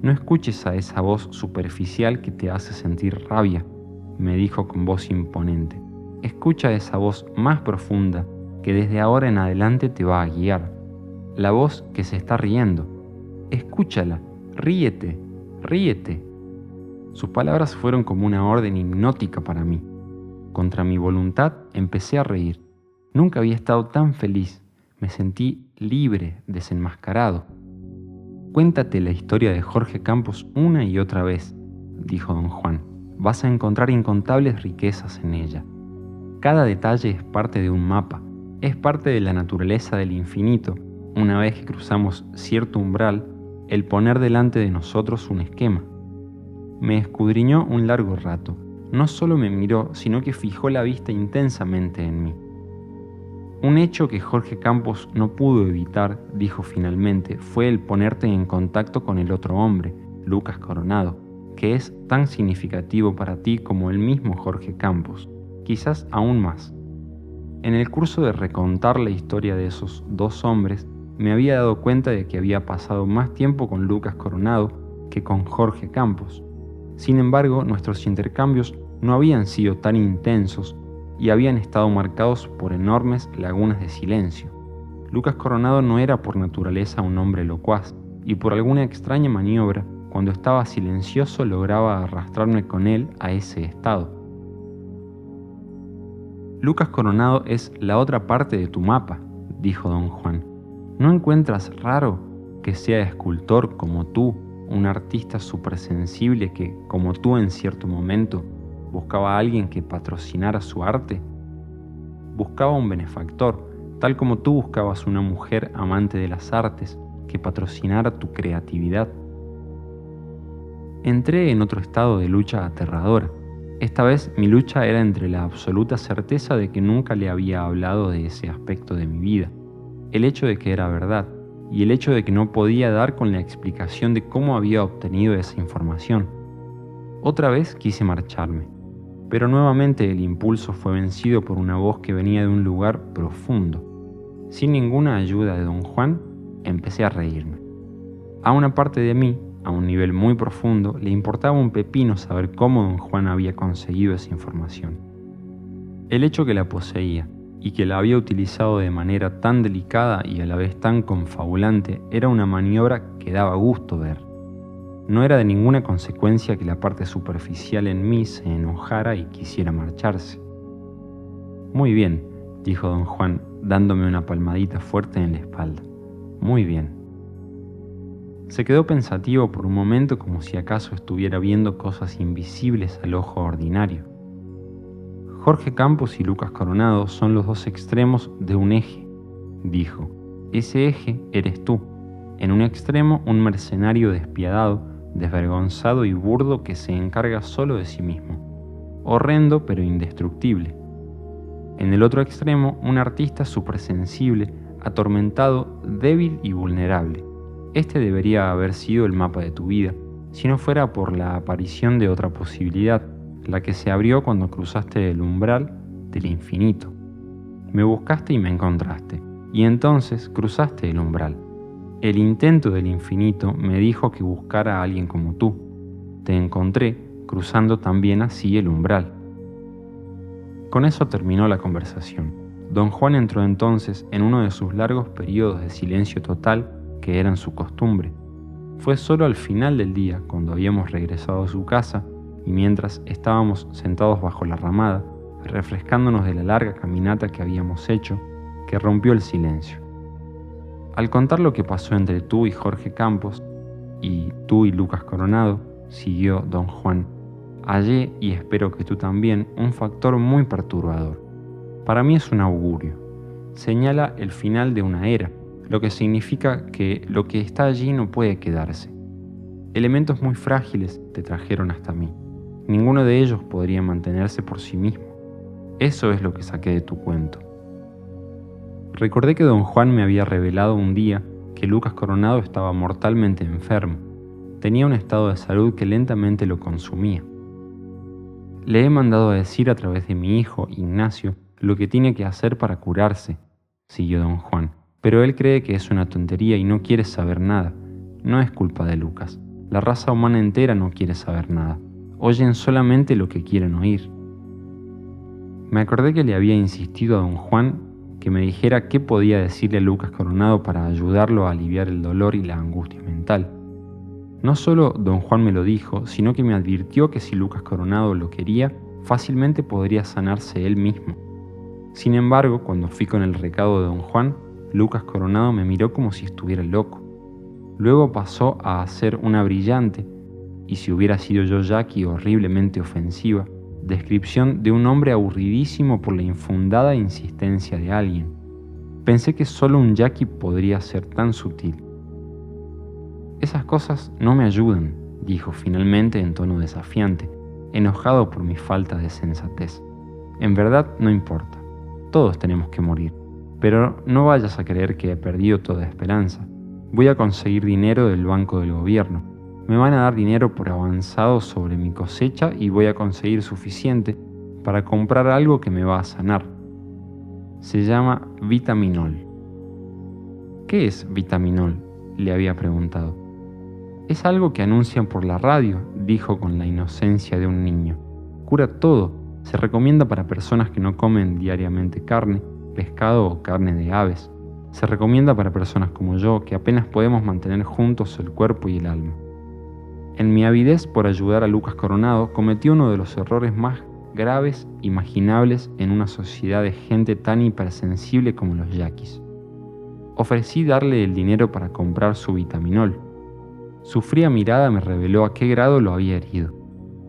«No escuches a esa voz superficial que te hace sentir rabia», me dijo con voz imponente. «Escucha esa voz más profunda que desde ahora en adelante te va a guiar. La voz que se está riendo. Escúchala, ríete, ríete». Sus palabras fueron como una orden hipnótica para mí. Contra mi voluntad empecé a reír. Nunca había estado tan feliz. Me sentí libre, desenmascarado. Cuéntate la historia de Jorge Campos una y otra vez, dijo don Juan. Vas a encontrar incontables riquezas en ella. Cada detalle es parte de un mapa, es parte de la naturaleza del infinito. Una vez que cruzamos cierto umbral, el poner delante de nosotros un esquema. Me escudriñó un largo rato. No solo me miró, sino que fijó la vista intensamente en mí. Un hecho que Jorge Campos no pudo evitar, dijo finalmente, fue el ponerte en contacto con el otro hombre, Lucas Coronado, que es tan significativo para ti como el mismo Jorge Campos, quizás aún más. En el curso de recontar la historia de esos dos hombres, me había dado cuenta de que había pasado más tiempo con Lucas Coronado que con Jorge Campos. Sin embargo, nuestros intercambios no habían sido tan intensos y habían estado marcados por enormes lagunas de silencio. Lucas Coronado no era por naturaleza un hombre locuaz, y por alguna extraña maniobra, cuando estaba silencioso lograba arrastrarme con él a ese estado. Lucas Coronado es la otra parte de tu mapa, dijo don Juan. ¿No encuentras raro que sea escultor como tú, un artista supersensible que, como tú en cierto momento, buscaba a alguien que patrocinara su arte? Buscaba un benefactor, tal como tú buscabas una mujer amante de las artes que patrocinara tu creatividad. Entré en otro estado de lucha aterradora. Esta vez mi lucha era entre la absoluta certeza de que nunca le había hablado de ese aspecto de mi vida, el hecho de que era verdad, y el hecho de que no podía dar con la explicación de cómo había obtenido esa información. Otra vez quise marcharme, pero nuevamente el impulso fue vencido por una voz que venía de un lugar profundo. Sin ninguna ayuda de don Juan, empecé a reírme. A una parte de mí, a un nivel muy profundo, le importaba un pepino saber cómo don Juan había conseguido esa información. El hecho que la poseía y que la había utilizado de manera tan delicada y a la vez tan confabulante era una maniobra que daba gusto ver. No era de ninguna consecuencia que la parte superficial en mí se enojara y quisiera marcharse. Muy bien, dijo don Juan, dándome una palmadita fuerte en la espalda. Muy bien. Se quedó pensativo por un momento como si acaso estuviera viendo cosas invisibles al ojo ordinario. Jorge Campos y Lucas Coronado son los dos extremos de un eje, dijo. Ese eje eres tú. En un extremo, un mercenario despiadado, desvergonzado y burdo que se encarga solo de sí mismo. Horrendo pero indestructible. En el otro extremo, un artista supersensible, atormentado, débil y vulnerable. Este debería haber sido el mapa de tu vida, si no fuera por la aparición de otra posibilidad, la que se abrió cuando cruzaste el umbral del infinito. Me buscaste y me encontraste, y entonces cruzaste el umbral. El intento del infinito me dijo que buscara a alguien como tú. Te encontré, cruzando también así el umbral. Con eso terminó la conversación. Don Juan entró entonces en uno de sus largos periodos de silencio total que eran su costumbre. Fue solo al final del día, cuando habíamos regresado a su casa, y mientras estábamos sentados bajo la ramada, refrescándonos de la larga caminata que habíamos hecho, que rompió el silencio. Al contar lo que pasó entre tú y Jorge Campos, y tú y Lucas Coronado, siguió don Juan, hallé, y espero que tú también, un factor muy perturbador. Para mí es un augurio. Señala el final de una era, lo que significa que lo que está allí no puede quedarse. Elementos muy frágiles te trajeron hasta mí. Ninguno de ellos podría mantenerse por sí mismo. Eso es lo que saqué de tu cuento. Recordé que don Juan me había revelado un día que Lucas Coronado estaba mortalmente enfermo. Tenía un estado de salud que lentamente lo consumía. Le he mandado a decir a través de mi hijo, Ignacio, lo que tiene que hacer para curarse, siguió don Juan. Pero él cree que es una tontería y no quiere saber nada. No es culpa de Lucas. La raza humana entera no quiere saber nada. Oyen solamente lo que quieren oír. Me acordé que le había insistido a don Juan que me dijera qué podía decirle a Lucas Coronado para ayudarlo a aliviar el dolor y la angustia mental. No solo don Juan me lo dijo, sino que me advirtió que si Lucas Coronado lo quería, fácilmente podría sanarse él mismo. Sin embargo, cuando fui con el recado de don Juan, Lucas Coronado me miró como si estuviera loco. Luego pasó a hacer una brillante, y si hubiera sido yo Jackie horriblemente ofensiva, descripción de un hombre aburridísimo por la infundada insistencia de alguien. Pensé que solo un Jackie podría ser tan sutil. Esas cosas no me ayudan, dijo finalmente en tono desafiante, enojado por mi falta de sensatez. En verdad no importa, todos tenemos que morir, pero no vayas a creer que he perdido toda esperanza. Voy a conseguir dinero del banco del gobierno. Me van a dar dinero por avanzado sobre mi cosecha y voy a conseguir suficiente para comprar algo que me va a sanar. Se llama Vitaminol. ¿Qué es Vitaminol?, le había preguntado. Es algo que anuncian por la radio, dijo con la inocencia de un niño. Cura todo. Se recomienda para personas que no comen diariamente carne, pescado o carne de aves. Se recomienda para personas como yo, que apenas podemos mantener juntos el cuerpo y el alma. En mi avidez por ayudar a Lucas Coronado, cometí uno de los errores más graves imaginables en una sociedad de gente tan hipersensible como los yaquis. Ofrecí darle el dinero para comprar su vitaminol. Su fría mirada me reveló a qué grado lo había herido.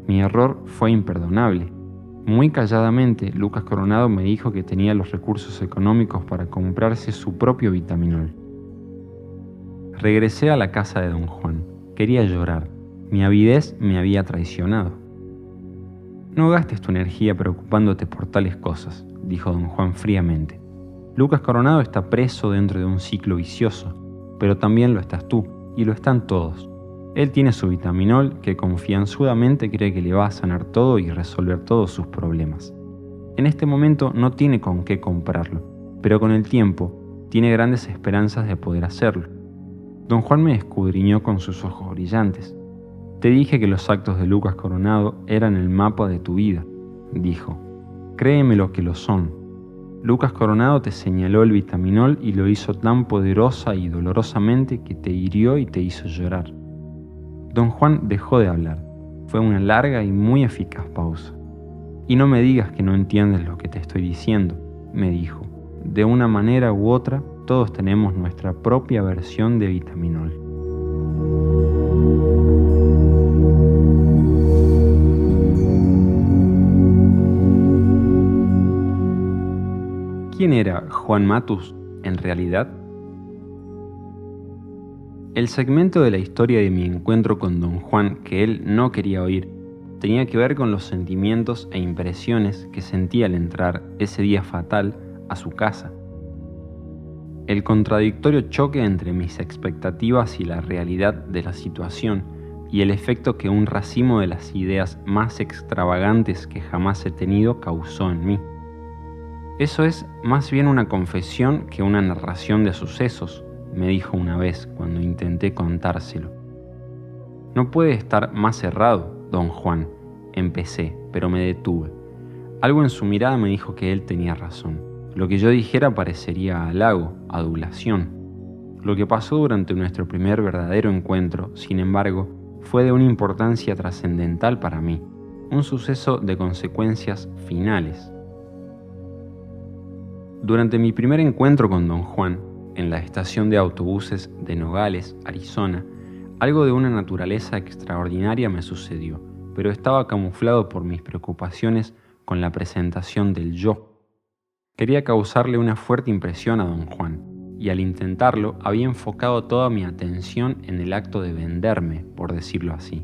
Mi error fue imperdonable. Muy calladamente, Lucas Coronado me dijo que tenía los recursos económicos para comprarse su propio vitaminol. Regresé a la casa de don Juan. Quería llorar. Mi avidez me había traicionado. No gastes tu energía preocupándote por tales cosas, dijo don Juan fríamente. Lucas Coronado está preso dentro de un ciclo vicioso, pero también lo estás tú, y lo están todos. Él tiene su vitaminol que confianzudamente cree que le va a sanar todo y resolver todos sus problemas. En este momento no tiene con qué comprarlo, pero con el tiempo tiene grandes esperanzas de poder hacerlo. Don Juan me escudriñó con sus ojos brillantes. Te dije que los actos de Lucas Coronado eran el mapa de tu vida, dijo. Créeme lo que lo son. Lucas Coronado te señaló el vitaminol y lo hizo tan poderosa y dolorosamente que te hirió y te hizo llorar. Don Juan dejó de hablar. Fue una larga y muy eficaz pausa. Y no me digas que no entiendes lo que te estoy diciendo, me dijo. De una manera u otra, todos tenemos nuestra propia versión de vitaminol. ¿Quién era Juan Matus en realidad? El segmento de la historia de mi encuentro con don Juan que él no quería oír tenía que ver con los sentimientos e impresiones que sentí al entrar ese día fatal a su casa. El contradictorio choque entre mis expectativas y la realidad de la situación y el efecto que un racimo de las ideas más extravagantes que jamás he tenido causó en mí. Eso es más bien una confesión que una narración de sucesos, me dijo una vez cuando intenté contárselo. No puede estar más cerrado, don Juan, empecé, pero me detuve. Algo en su mirada me dijo que él tenía razón. Lo que yo dijera parecería halago, adulación. Lo que pasó durante nuestro primer verdadero encuentro, sin embargo, fue de una importancia trascendental para mí, un suceso de consecuencias finales. Durante mi primer encuentro con don Juan, en la estación de autobuses de Nogales, Arizona, algo de una naturaleza extraordinaria me sucedió, pero estaba camuflado por mis preocupaciones con la presentación del yo. Quería causarle una fuerte impresión a don Juan, y al intentarlo había enfocado toda mi atención en el acto de venderme, por decirlo así.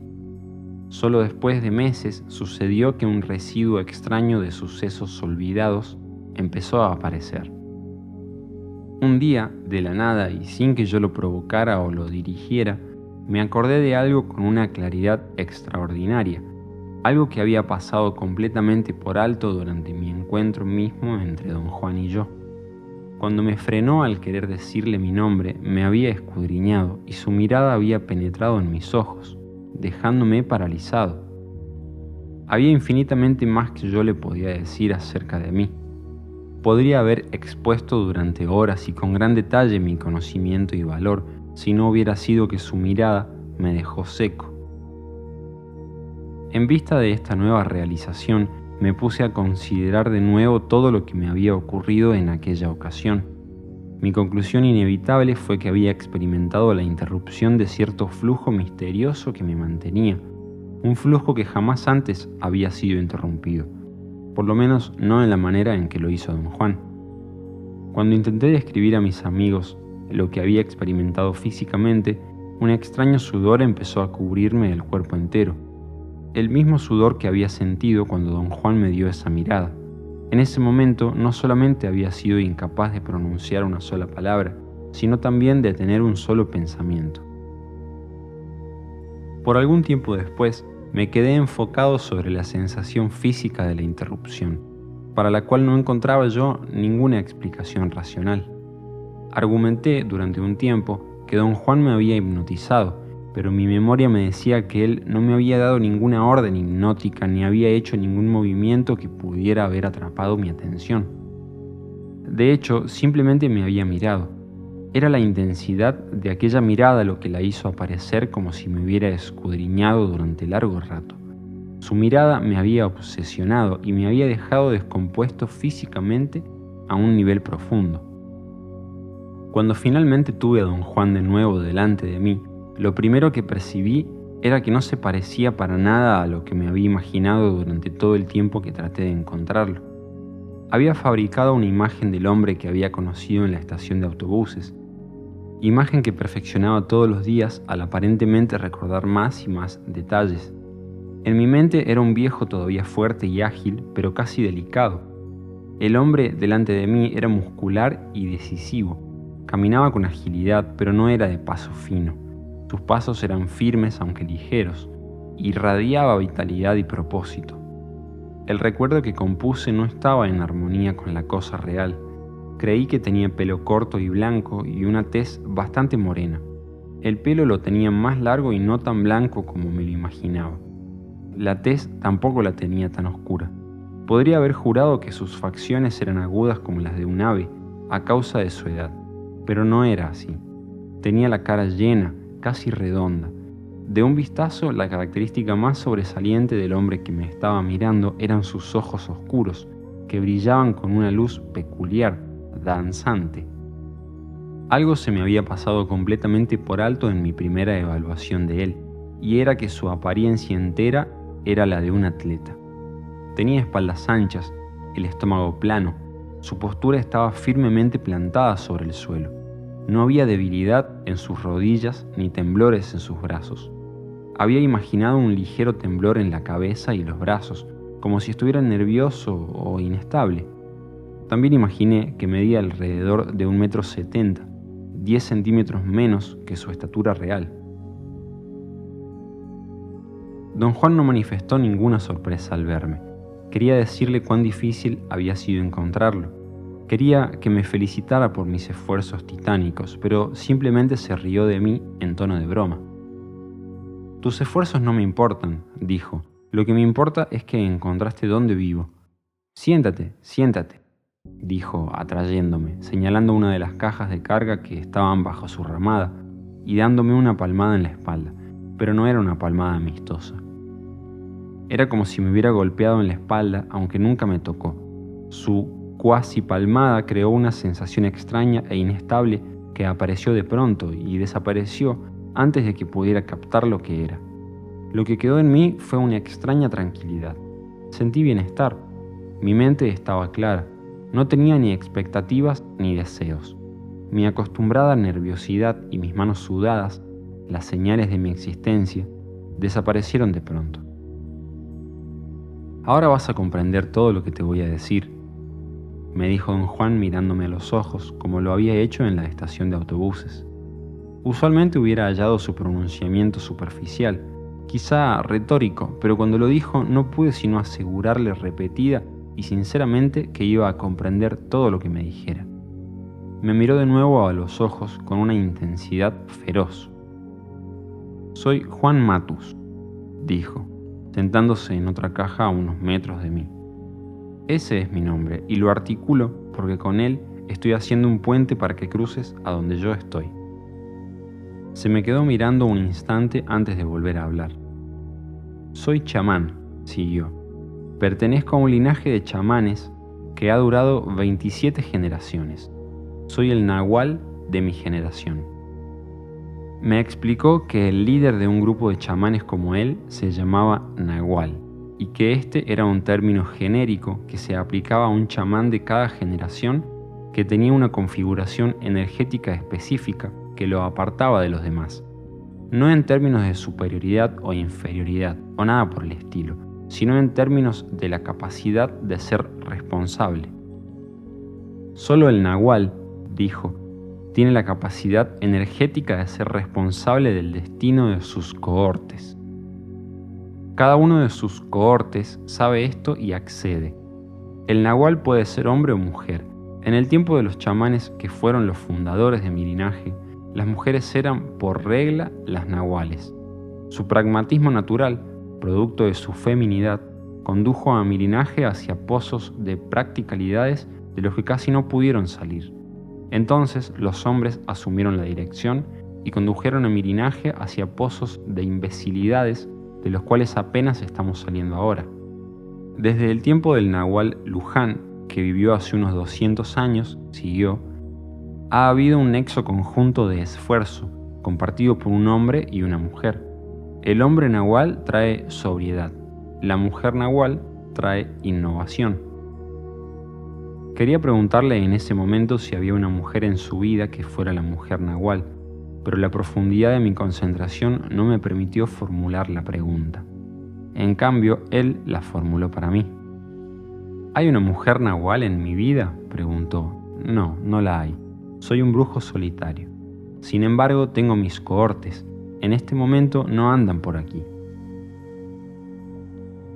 Solo después de meses sucedió que un residuo extraño de sucesos olvidados empezó a aparecer. Un día, de la nada y sin que yo lo provocara o lo dirigiera, me acordé de algo con una claridad extraordinaria, algo que había pasado completamente por alto durante mi encuentro mismo entre don Juan y yo. Cuando me frenó al querer decirle mi nombre, me había escudriñado y su mirada había penetrado en mis ojos, dejándome paralizado. Había infinitamente más que yo le podía decir acerca de mí. Podría haber expuesto durante horas y con gran detalle mi conocimiento y valor si no hubiera sido que su mirada me dejó seco. En vista de esta nueva realización, me puse a considerar de nuevo todo lo que me había ocurrido en aquella ocasión. Mi conclusión inevitable fue que había experimentado la interrupción de cierto flujo misterioso que me mantenía, un flujo que jamás antes había sido interrumpido, por lo menos no en la manera en que lo hizo don Juan. Cuando intenté describir a mis amigos lo que había experimentado físicamente, un extraño sudor empezó a cubrirme el cuerpo entero, el mismo sudor que había sentido cuando don Juan me dio esa mirada. En ese momento no solamente había sido incapaz de pronunciar una sola palabra, sino también de tener un solo pensamiento. Por algún tiempo después, me quedé enfocado sobre la sensación física de la interrupción, para la cual no encontraba yo ninguna explicación racional. Argumenté durante un tiempo que don Juan me había hipnotizado, pero mi memoria me decía que él no me había dado ninguna orden hipnótica ni había hecho ningún movimiento que pudiera haber atrapado mi atención. De hecho, simplemente me había mirado. Era la intensidad de aquella mirada lo que la hizo aparecer como si me hubiera escudriñado durante largo rato. Su mirada me había obsesionado y me había dejado descompuesto físicamente a un nivel profundo. Cuando finalmente tuve a don Juan de nuevo delante de mí, lo primero que percibí era que no se parecía para nada a lo que me había imaginado durante todo el tiempo que traté de encontrarlo. Había fabricado una imagen del hombre que había conocido en la estación de autobuses, imagen que perfeccionaba todos los días al aparentemente recordar más y más detalles. En mi mente era un viejo todavía fuerte y ágil, pero casi delicado. El hombre delante de mí era muscular y decisivo. Caminaba con agilidad, pero no era de paso fino. Sus pasos eran firmes aunque ligeros. Irradiaba vitalidad y propósito. El recuerdo que compuse no estaba en armonía con la cosa real. Creí que tenía pelo corto y blanco y una tez bastante morena. El pelo lo tenía más largo y no tan blanco como me lo imaginaba. La tez tampoco la tenía tan oscura. Podría haber jurado que sus facciones eran agudas como las de un ave, a causa de su edad, pero no era así. Tenía la cara llena, casi redonda. De un vistazo, la característica más sobresaliente del hombre que me estaba mirando eran sus ojos oscuros, que brillaban con una luz peculiar, danzante. Algo se me había pasado completamente por alto en mi primera evaluación de él, y era que su apariencia entera era la de un atleta. Tenía espaldas anchas, el estómago plano, su postura estaba firmemente plantada sobre el suelo. No había debilidad en sus rodillas ni temblores en sus brazos. Había imaginado un ligero temblor en la cabeza y los brazos, como si estuviera nervioso o inestable. También imaginé que medía alrededor de 1,70 m, 10 centímetros menos que su estatura real. Don Juan no manifestó ninguna sorpresa al verme. Quería decirle cuán difícil había sido encontrarlo. Quería que me felicitara por mis esfuerzos titánicos, pero simplemente se rió de mí en tono de broma. «Tus esfuerzos no me importan», dijo. «Lo que me importa es que encontraste dónde vivo». «Siéntate, siéntate», dijo atrayéndome, señalando una de las cajas de carga que estaban bajo su ramada y dándome una palmada en la espalda, pero no era una palmada amistosa. Era como si me hubiera golpeado en la espalda, aunque nunca me tocó. Su cuasi palmada creó una sensación extraña e inestable que apareció de pronto y desapareció antes de que pudiera captar lo que era. Lo que quedó en mí fue una extraña tranquilidad. Sentí bienestar. Mi mente estaba clara. No tenía ni expectativas ni deseos. Mi acostumbrada nerviosidad y mis manos sudadas, las señales de mi existencia, desaparecieron de pronto. «Ahora vas a comprender todo lo que te voy a decir», me dijo don Juan mirándome a los ojos como lo había hecho en la estación de autobuses. Usualmente hubiera hallado su pronunciamiento superficial, quizá retórico, pero cuando lo dijo no pude sino asegurarle repetida y sinceramente que iba a comprender todo lo que me dijera. Me miró de nuevo a los ojos con una intensidad feroz. «Soy Juan Matus», dijo, sentándose en otra caja a unos metros de mí. «Ese es mi nombre y lo articulo porque con él estoy haciendo un puente para que cruces a donde yo estoy». Se me quedó mirando un instante antes de volver a hablar. Soy chamán, siguió. Pertenezco a un linaje de chamanes que ha durado 27 generaciones. Soy el nahual de mi generación. Me explicó que el líder de un grupo de chamanes como él se llamaba nahual y que este era un término genérico que se aplicaba a un chamán de cada generación que tenía una configuración energética específica que lo apartaba de los demás. No en términos de superioridad o inferioridad o nada por el estilo, sino en términos de la capacidad de ser responsable. Solo el nahual, dijo, tiene la capacidad energética de ser responsable del destino de sus cohortes. Cada uno de sus cohortes sabe esto y accede. El nahual puede ser hombre o mujer. En el tiempo de los chamanes que fueron los fundadores de mi linaje, las mujeres eran por regla las nahuales. Su pragmatismo natural, producto de su feminidad, condujo a mi linaje hacia pozos de practicalidades de los que casi no pudieron salir. Entonces los hombres asumieron la dirección y condujeron a mi linaje hacia pozos de imbecilidades de los cuales apenas estamos saliendo ahora. Desde el tiempo del nahual Luján, que vivió hace unos 200 años, siguió, ha habido un nexo conjunto de esfuerzo, compartido por un hombre y una mujer. El hombre nahual trae sobriedad, la mujer nahual trae innovación. Quería preguntarle en ese momento si había una mujer en su vida que fuera la mujer nahual, pero la profundidad de mi concentración no me permitió formular la pregunta. En cambio, él la formuló para mí. ¿Hay una mujer nahual en mi vida?, preguntó. No, no la hay. Soy un brujo solitario. Sin embargo, tengo mis cohortes. En este momento no andan por aquí.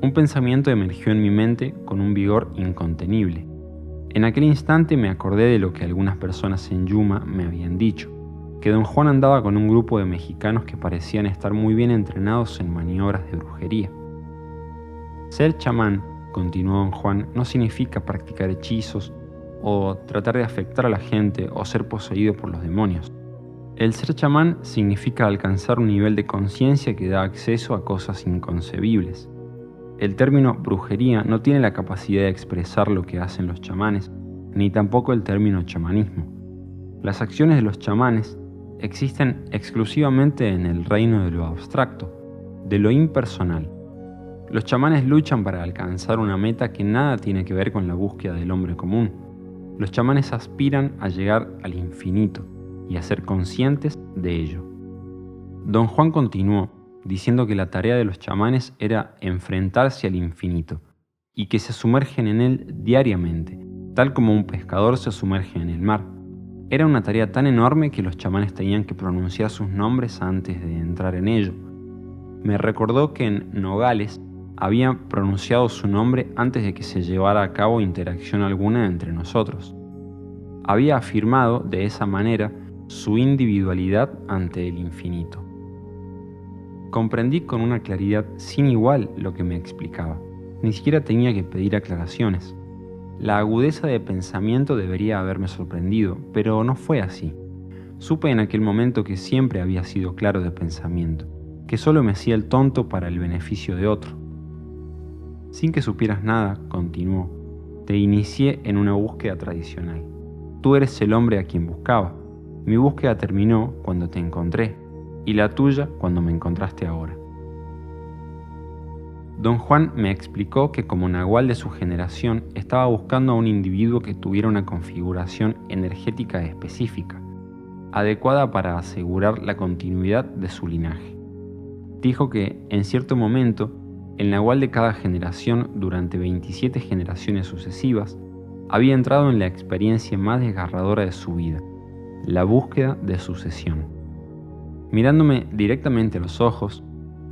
Un pensamiento emergió en mi mente con un vigor incontenible. En aquel instante me acordé de lo que algunas personas en Yuma me habían dicho, que don Juan andaba con un grupo de mexicanos que parecían estar muy bien entrenados en maniobras de brujería. Ser chamán, continuó don Juan, no significa practicar hechizos o tratar de afectar a la gente o ser poseído por los demonios. El ser chamán significa alcanzar un nivel de conciencia que da acceso a cosas inconcebibles. El término brujería no tiene la capacidad de expresar lo que hacen los chamanes, ni tampoco el término chamanismo. Las acciones de los chamanes existen exclusivamente en el reino de lo abstracto, de lo impersonal. Los chamanes luchan para alcanzar una meta que nada tiene que ver con la búsqueda del hombre común. Los chamanes aspiran a llegar al infinito y a ser conscientes de ello. Don Juan continuó, diciendo que la tarea de los chamanes era enfrentarse al infinito y que se sumergen en él diariamente, tal como un pescador se sumerge en el mar. Era una tarea tan enorme que los chamanes tenían que pronunciar sus nombres antes de entrar en ello. Me recordó que en Nogales había pronunciado su nombre antes de que se llevara a cabo interacción alguna entre nosotros. Había afirmado de esa manera su individualidad ante el infinito. Comprendí con una claridad sin igual lo que me explicaba. Ni siquiera tenía que pedir aclaraciones. La agudeza de pensamiento debería haberme sorprendido, pero no fue así. Supe en aquel momento que siempre había sido claro de pensamiento, que solo me hacía el tonto para el beneficio de otro. Sin que supieras nada, continuó, te inicié en una búsqueda tradicional. Tú eres el hombre a quien buscaba. Mi búsqueda terminó cuando te encontré, y la tuya cuando me encontraste ahora. Don Juan me explicó que como nahual de su generación estaba buscando a un individuo que tuviera una configuración energética específica, adecuada para asegurar la continuidad de su linaje. Dijo que, en cierto momento, el nahual de cada generación durante 27 generaciones sucesivas había entrado en la experiencia más desgarradora de su vida, la búsqueda de sucesión. Mirándome directamente a los ojos,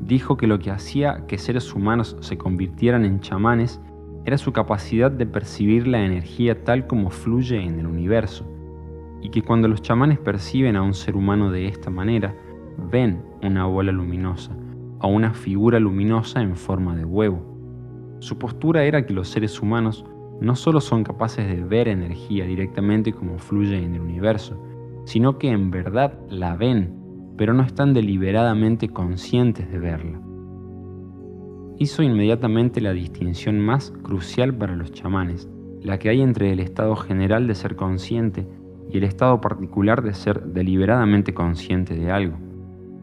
dijo que lo que hacía que seres humanos se convirtieran en chamanes era su capacidad de percibir la energía tal como fluye en el universo, y que cuando los chamanes perciben a un ser humano de esta manera, ven una bola luminosa o una figura luminosa en forma de huevo. Su postura era que los seres humanos no solo son capaces de ver energía directamente como fluye en el universo, sino que en verdad la ven, pero no están deliberadamente conscientes de verla. Hizo inmediatamente la distinción más crucial para los chamanes, la que hay entre el estado general de ser consciente y el estado particular de ser deliberadamente consciente de algo.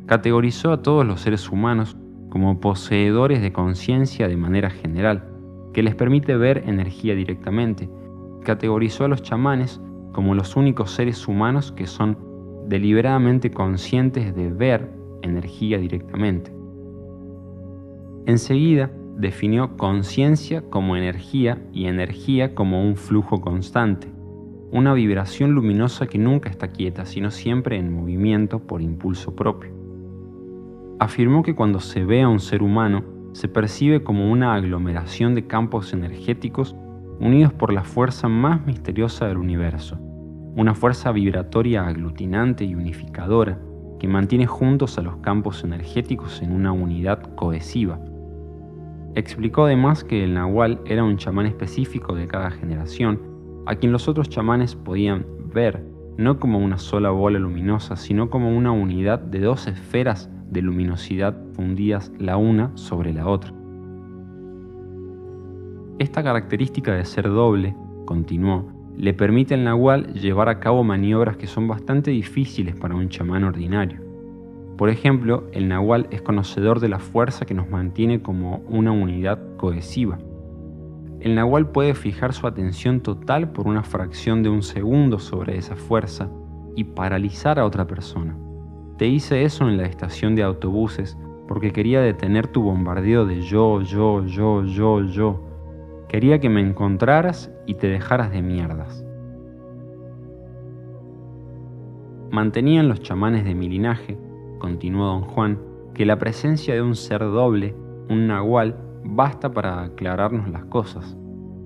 Categorizó a todos los seres humanos como poseedores de conciencia de manera general, que les permite ver energía directamente. Categorizó a los chamanes como los únicos seres humanos que son deliberadamente conscientes de ver energía directamente. Enseguida definió conciencia como energía y energía como un flujo constante, una vibración luminosa que nunca está quieta, sino siempre en movimiento por impulso propio. Afirmó que cuando se ve a un ser humano, se percibe como una aglomeración de campos energéticos unidos por la fuerza más misteriosa del universo, una fuerza vibratoria aglutinante y unificadora que mantiene juntos a los campos energéticos en una unidad cohesiva. Explicó además que el nahual era un chamán específico de cada generación, a quien los otros chamanes podían ver no como una sola bola luminosa, sino como una unidad de dos esferas de luminosidad fundidas la una sobre la otra. Esta característica de ser doble, continuó, le permite al nahual llevar a cabo maniobras que son bastante difíciles para un chamán ordinario. Por ejemplo, el nahual es conocedor de la fuerza que nos mantiene como una unidad cohesiva. El nahual puede fijar su atención total por una fracción de un segundo sobre esa fuerza y paralizar a otra persona. Te hice eso en la estación de autobuses porque quería detener tu bombardeo de yo. Quería que me encontraras y te dejaras de mierdas. Mantenían los chamanes de mi linaje, continuó don Juan, que la presencia de un ser doble, un nahual, basta para aclararnos las cosas.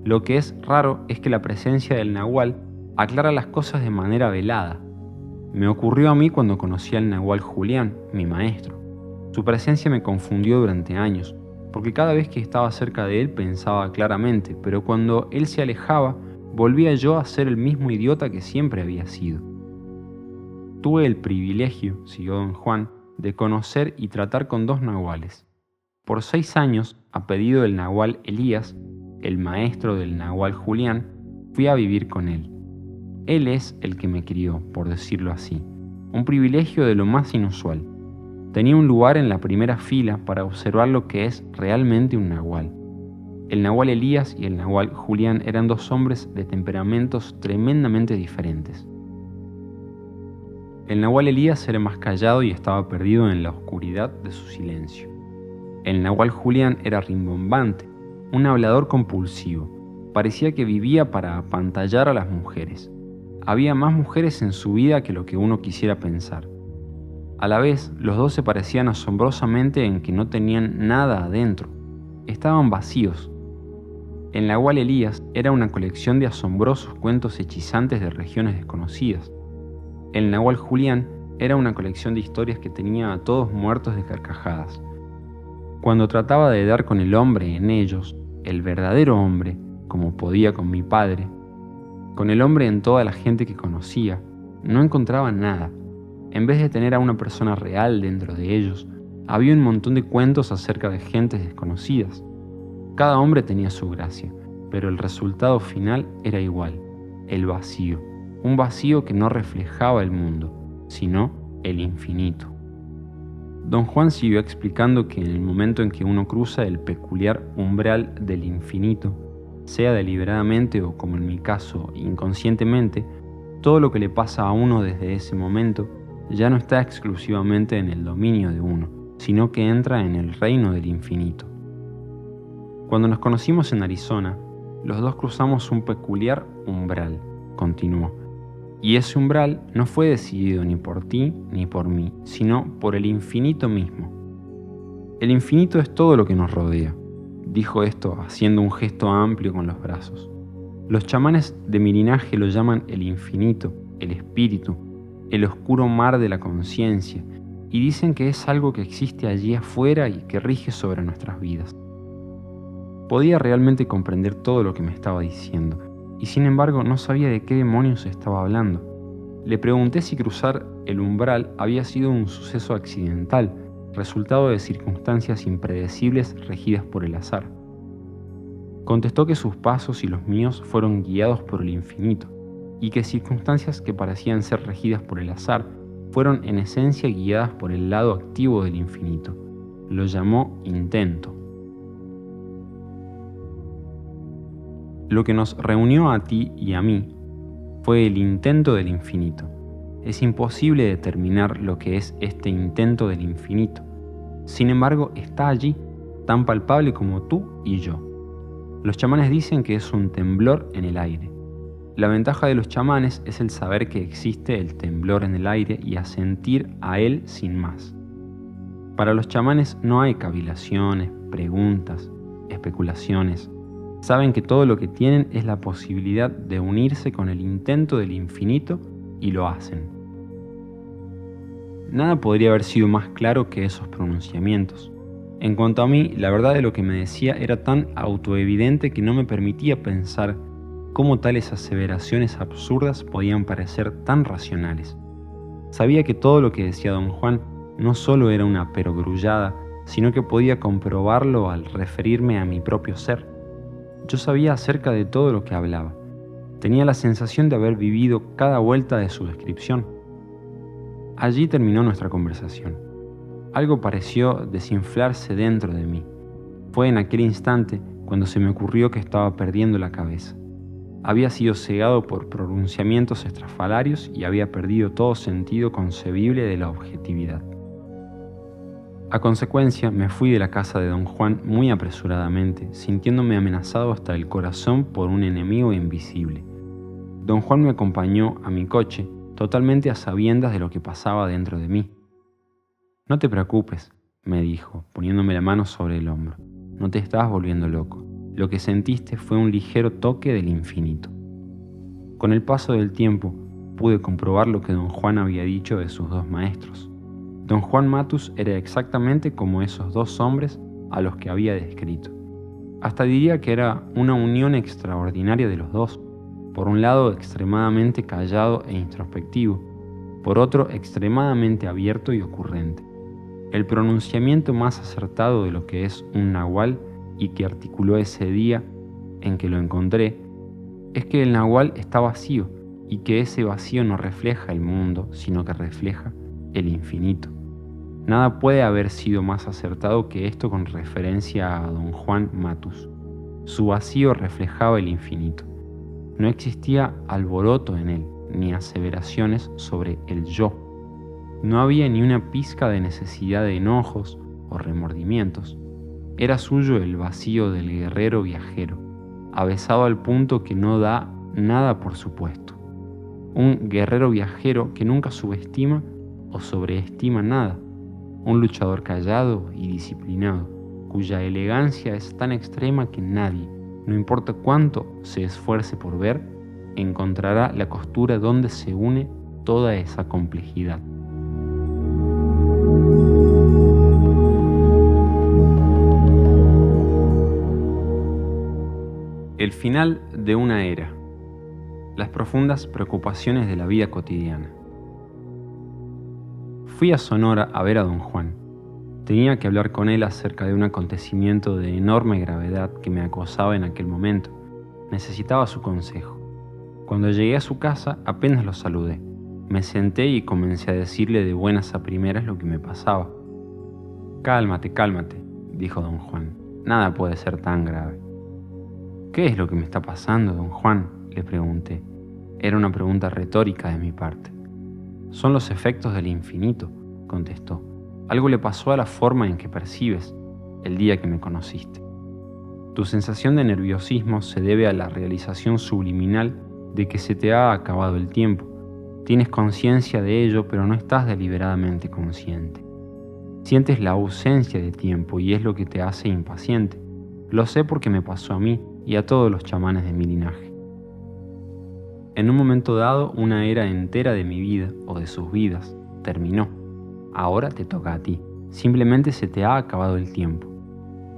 Lo que es raro es que la presencia del nahual aclara las cosas de manera velada. Me ocurrió a mí cuando conocí al nahual Julián, mi maestro. Su presencia me confundió durante años, porque cada vez que estaba cerca de él pensaba claramente, pero cuando él se alejaba, volvía yo a ser el mismo idiota que siempre había sido. Tuve el privilegio, siguió don Juan, de conocer y tratar con dos nahuales. Por 6 años, a pedido del nahual Elías, el maestro del nahual Julián, fui a vivir con él. Él es el que me crió, por decirlo así, un privilegio de lo más inusual. Tenía un lugar en la primera fila para observar lo que es realmente un nahual. El nahual Elías y el nahual Julián eran dos hombres de temperamentos tremendamente diferentes. El nahual Elías era más callado y estaba perdido en la oscuridad de su silencio. El nahual Julián era rimbombante, un hablador compulsivo. Parecía que vivía para apantallar a las mujeres. Había más mujeres en su vida que lo que uno quisiera pensar. A la vez, los dos se parecían asombrosamente en que no tenían nada adentro. Estaban vacíos. El nahual Elías era una colección de asombrosos cuentos hechizantes de regiones desconocidas. El nahual Julián era una colección de historias que tenía a todos muertos de carcajadas. Cuando trataba de dar con el hombre en ellos, el verdadero hombre, como podía con mi padre, con el hombre en toda la gente que conocía, no encontraba nada. En vez de tener a una persona real dentro de ellos, había un montón de cuentos acerca de gentes desconocidas. Cada hombre tenía su gracia, pero el resultado final era igual, el vacío, un vacío que no reflejaba el mundo, sino el infinito. Don Juan siguió explicando que en el momento en que uno cruza el peculiar umbral del infinito, sea deliberadamente o, como en mi caso, inconscientemente, todo lo que le pasa a uno desde ese momento ya no está exclusivamente en el dominio de uno, sino que entra en el reino del infinito. Cuando nos conocimos en Arizona, los dos cruzamos un peculiar umbral, continuó, y ese umbral no fue decidido ni por ti ni por mí, sino por el infinito mismo. El infinito es todo lo que nos rodea, dijo esto haciendo un gesto amplio con los brazos. Los chamanes de mi linaje lo llaman el infinito, el espíritu, el oscuro mar de la conciencia, y dicen que es algo que existe allí afuera y que rige sobre nuestras vidas. Podía realmente comprender todo lo que me estaba diciendo, y sin embargo no sabía de qué demonios estaba hablando. Le pregunté si cruzar el umbral había sido un suceso accidental, resultado de circunstancias impredecibles regidas por el azar. Contestó que sus pasos y los míos fueron guiados por el infinito, y que circunstancias que parecían ser regidas por el azar fueron en esencia guiadas por el lado activo del infinito. Lo llamó intento. Lo que nos reunió a ti y a mí fue el intento del infinito. Es imposible determinar lo que es este intento del infinito. Sin embargo, está allí, tan palpable como tú y yo. Los chamanes dicen que es un temblor en el aire. La ventaja de los chamanes es el saber que existe el temblor en el aire y asentir a él sin más. Para los chamanes no hay cavilaciones, preguntas, especulaciones. Saben que todo lo que tienen es la posibilidad de unirse con el intento del infinito y lo hacen. Nada podría haber sido más claro que esos pronunciamientos. En cuanto a mí, la verdad de lo que me decía era tan autoevidente que no me permitía pensar cómo tales aseveraciones absurdas podían parecer tan racionales. Sabía que todo lo que decía don Juan no solo era una perogrullada, sino que podía comprobarlo al referirme a mi propio ser. Yo sabía acerca de todo lo que hablaba. Tenía la sensación de haber vivido cada vuelta de su descripción. Allí terminó nuestra conversación. Algo pareció desinflarse dentro de mí. Fue en aquel instante cuando se me ocurrió que estaba perdiendo la cabeza. Había sido cegado por pronunciamientos estrafalarios y había perdido todo sentido concebible de la objetividad. A consecuencia, me fui de la casa de don Juan muy apresuradamente, sintiéndome amenazado hasta el corazón por un enemigo invisible. Don Juan me acompañó a mi coche, totalmente a sabiendas de lo que pasaba dentro de mí. «No te preocupes», me dijo, poniéndome la mano sobre el hombro. «No te estás volviendo loco. Lo que sentiste fue un ligero toque del infinito». Con el paso del tiempo, pude comprobar lo que don Juan había dicho de sus dos maestros. Don Juan Matus era exactamente como esos dos hombres a los que había descrito. Hasta diría que era una unión extraordinaria de los dos. Por un lado, extremadamente callado e introspectivo, por otro, extremadamente abierto y ocurrente. El pronunciamiento más acertado de lo que es un nahual y que articuló ese día en que lo encontré, es que el nahual está vacío y que ese vacío no refleja el mundo, sino que refleja el infinito. Nada puede haber sido más acertado que esto con referencia a don Juan Matus. Su vacío reflejaba el infinito. No existía alboroto en él, ni aseveraciones sobre el yo. No había ni una pizca de necesidad de enojos o remordimientos. Era suyo el vacío del guerrero viajero, avesado al punto que no da nada por supuesto. Un guerrero viajero que nunca subestima o sobreestima nada. Un luchador callado y disciplinado, cuya elegancia es tan extrema que nadie, no importa cuánto se esfuerce por ver, encontrará la costura donde se une toda esa complejidad. El final de una era. Las profundas preocupaciones de la vida cotidiana. Fui a Sonora a ver a don Juan. Tenía que hablar con él acerca de un acontecimiento de enorme gravedad que me acosaba en aquel momento. Necesitaba su consejo. Cuando llegué a su casa apenas lo saludé. Me senté y comencé a decirle de buenas a primeras lo que me pasaba. Cálmate, dijo don Juan. Nada puede ser tan grave. ¿Qué es lo que me está pasando, don Juan?, le pregunté. Era una pregunta retórica de mi parte. Son los efectos del infinito, contestó. Algo le pasó a la forma en que percibes el día que me conociste. Tu sensación de nerviosismo se debe a la realización subliminal de que se te ha acabado el tiempo. Tienes conciencia de ello, pero no estás deliberadamente consciente. Sientes la ausencia de tiempo y es lo que te hace impaciente. Lo sé porque me pasó a mí y a todos los chamanes de mi linaje. En un momento dado, una era entera de mi vida, o de sus vidas, terminó. Ahora te toca a ti. Simplemente se te ha acabado el tiempo.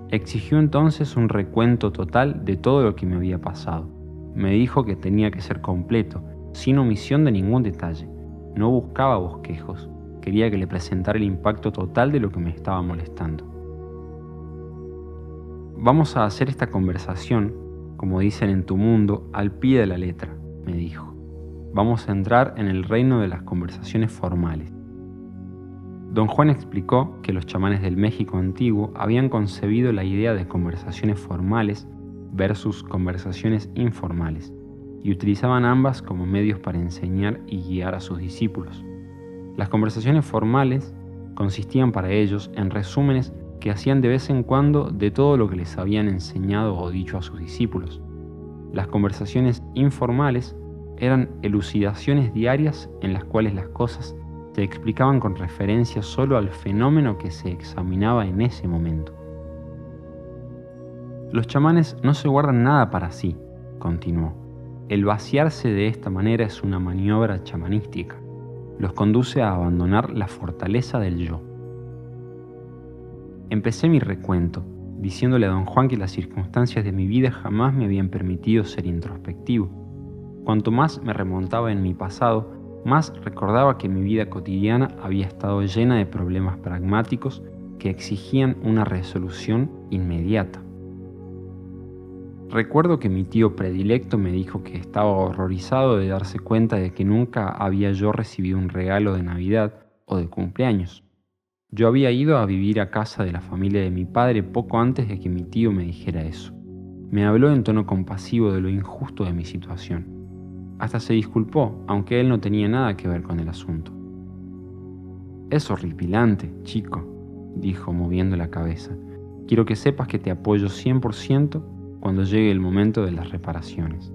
Exigió entonces un recuento total de todo lo que me había pasado. Me dijo que tenía que ser completo, sin omisión de ningún detalle. No buscaba bosquejos, quería que le presentara el impacto total de lo que me estaba molestando. Vamos a hacer esta conversación, como dicen en tu mundo, al pie de la letra, me dijo. Vamos a entrar en el reino de las conversaciones formales. Don Juan explicó que los chamanes del México antiguo habían concebido la idea de conversaciones formales versus conversaciones informales, y utilizaban ambas como medios para enseñar y guiar a sus discípulos. Las conversaciones formales consistían para ellos en resúmenes que hacían de vez en cuando de todo lo que les habían enseñado o dicho a sus discípulos. Las conversaciones informales eran elucidaciones diarias en las cuales las cosas se explicaban con referencia solo al fenómeno que se examinaba en ese momento. Los chamanes no se guardan nada para sí, continuó. El vaciarse de esta manera es una maniobra chamanística. Los conduce a abandonar la fortaleza del yo. Empecé mi recuento, diciéndole a don Juan que las circunstancias de mi vida jamás me habían permitido ser introspectivo. Cuanto más me remontaba en mi pasado, más recordaba que mi vida cotidiana había estado llena de problemas pragmáticos que exigían una resolución inmediata. Recuerdo que mi tío predilecto me dijo que estaba horrorizado de darse cuenta de que nunca había yo recibido un regalo de Navidad o de cumpleaños. Yo había ido a vivir a casa de la familia de mi padre poco antes de que mi tío me dijera eso. Me habló en tono compasivo de lo injusto de mi situación. Hasta se disculpó, aunque él no tenía nada que ver con el asunto. Es horripilante, chico, dijo moviendo la cabeza. Quiero que sepas que te apoyo 100% cuando llegue el momento de las reparaciones.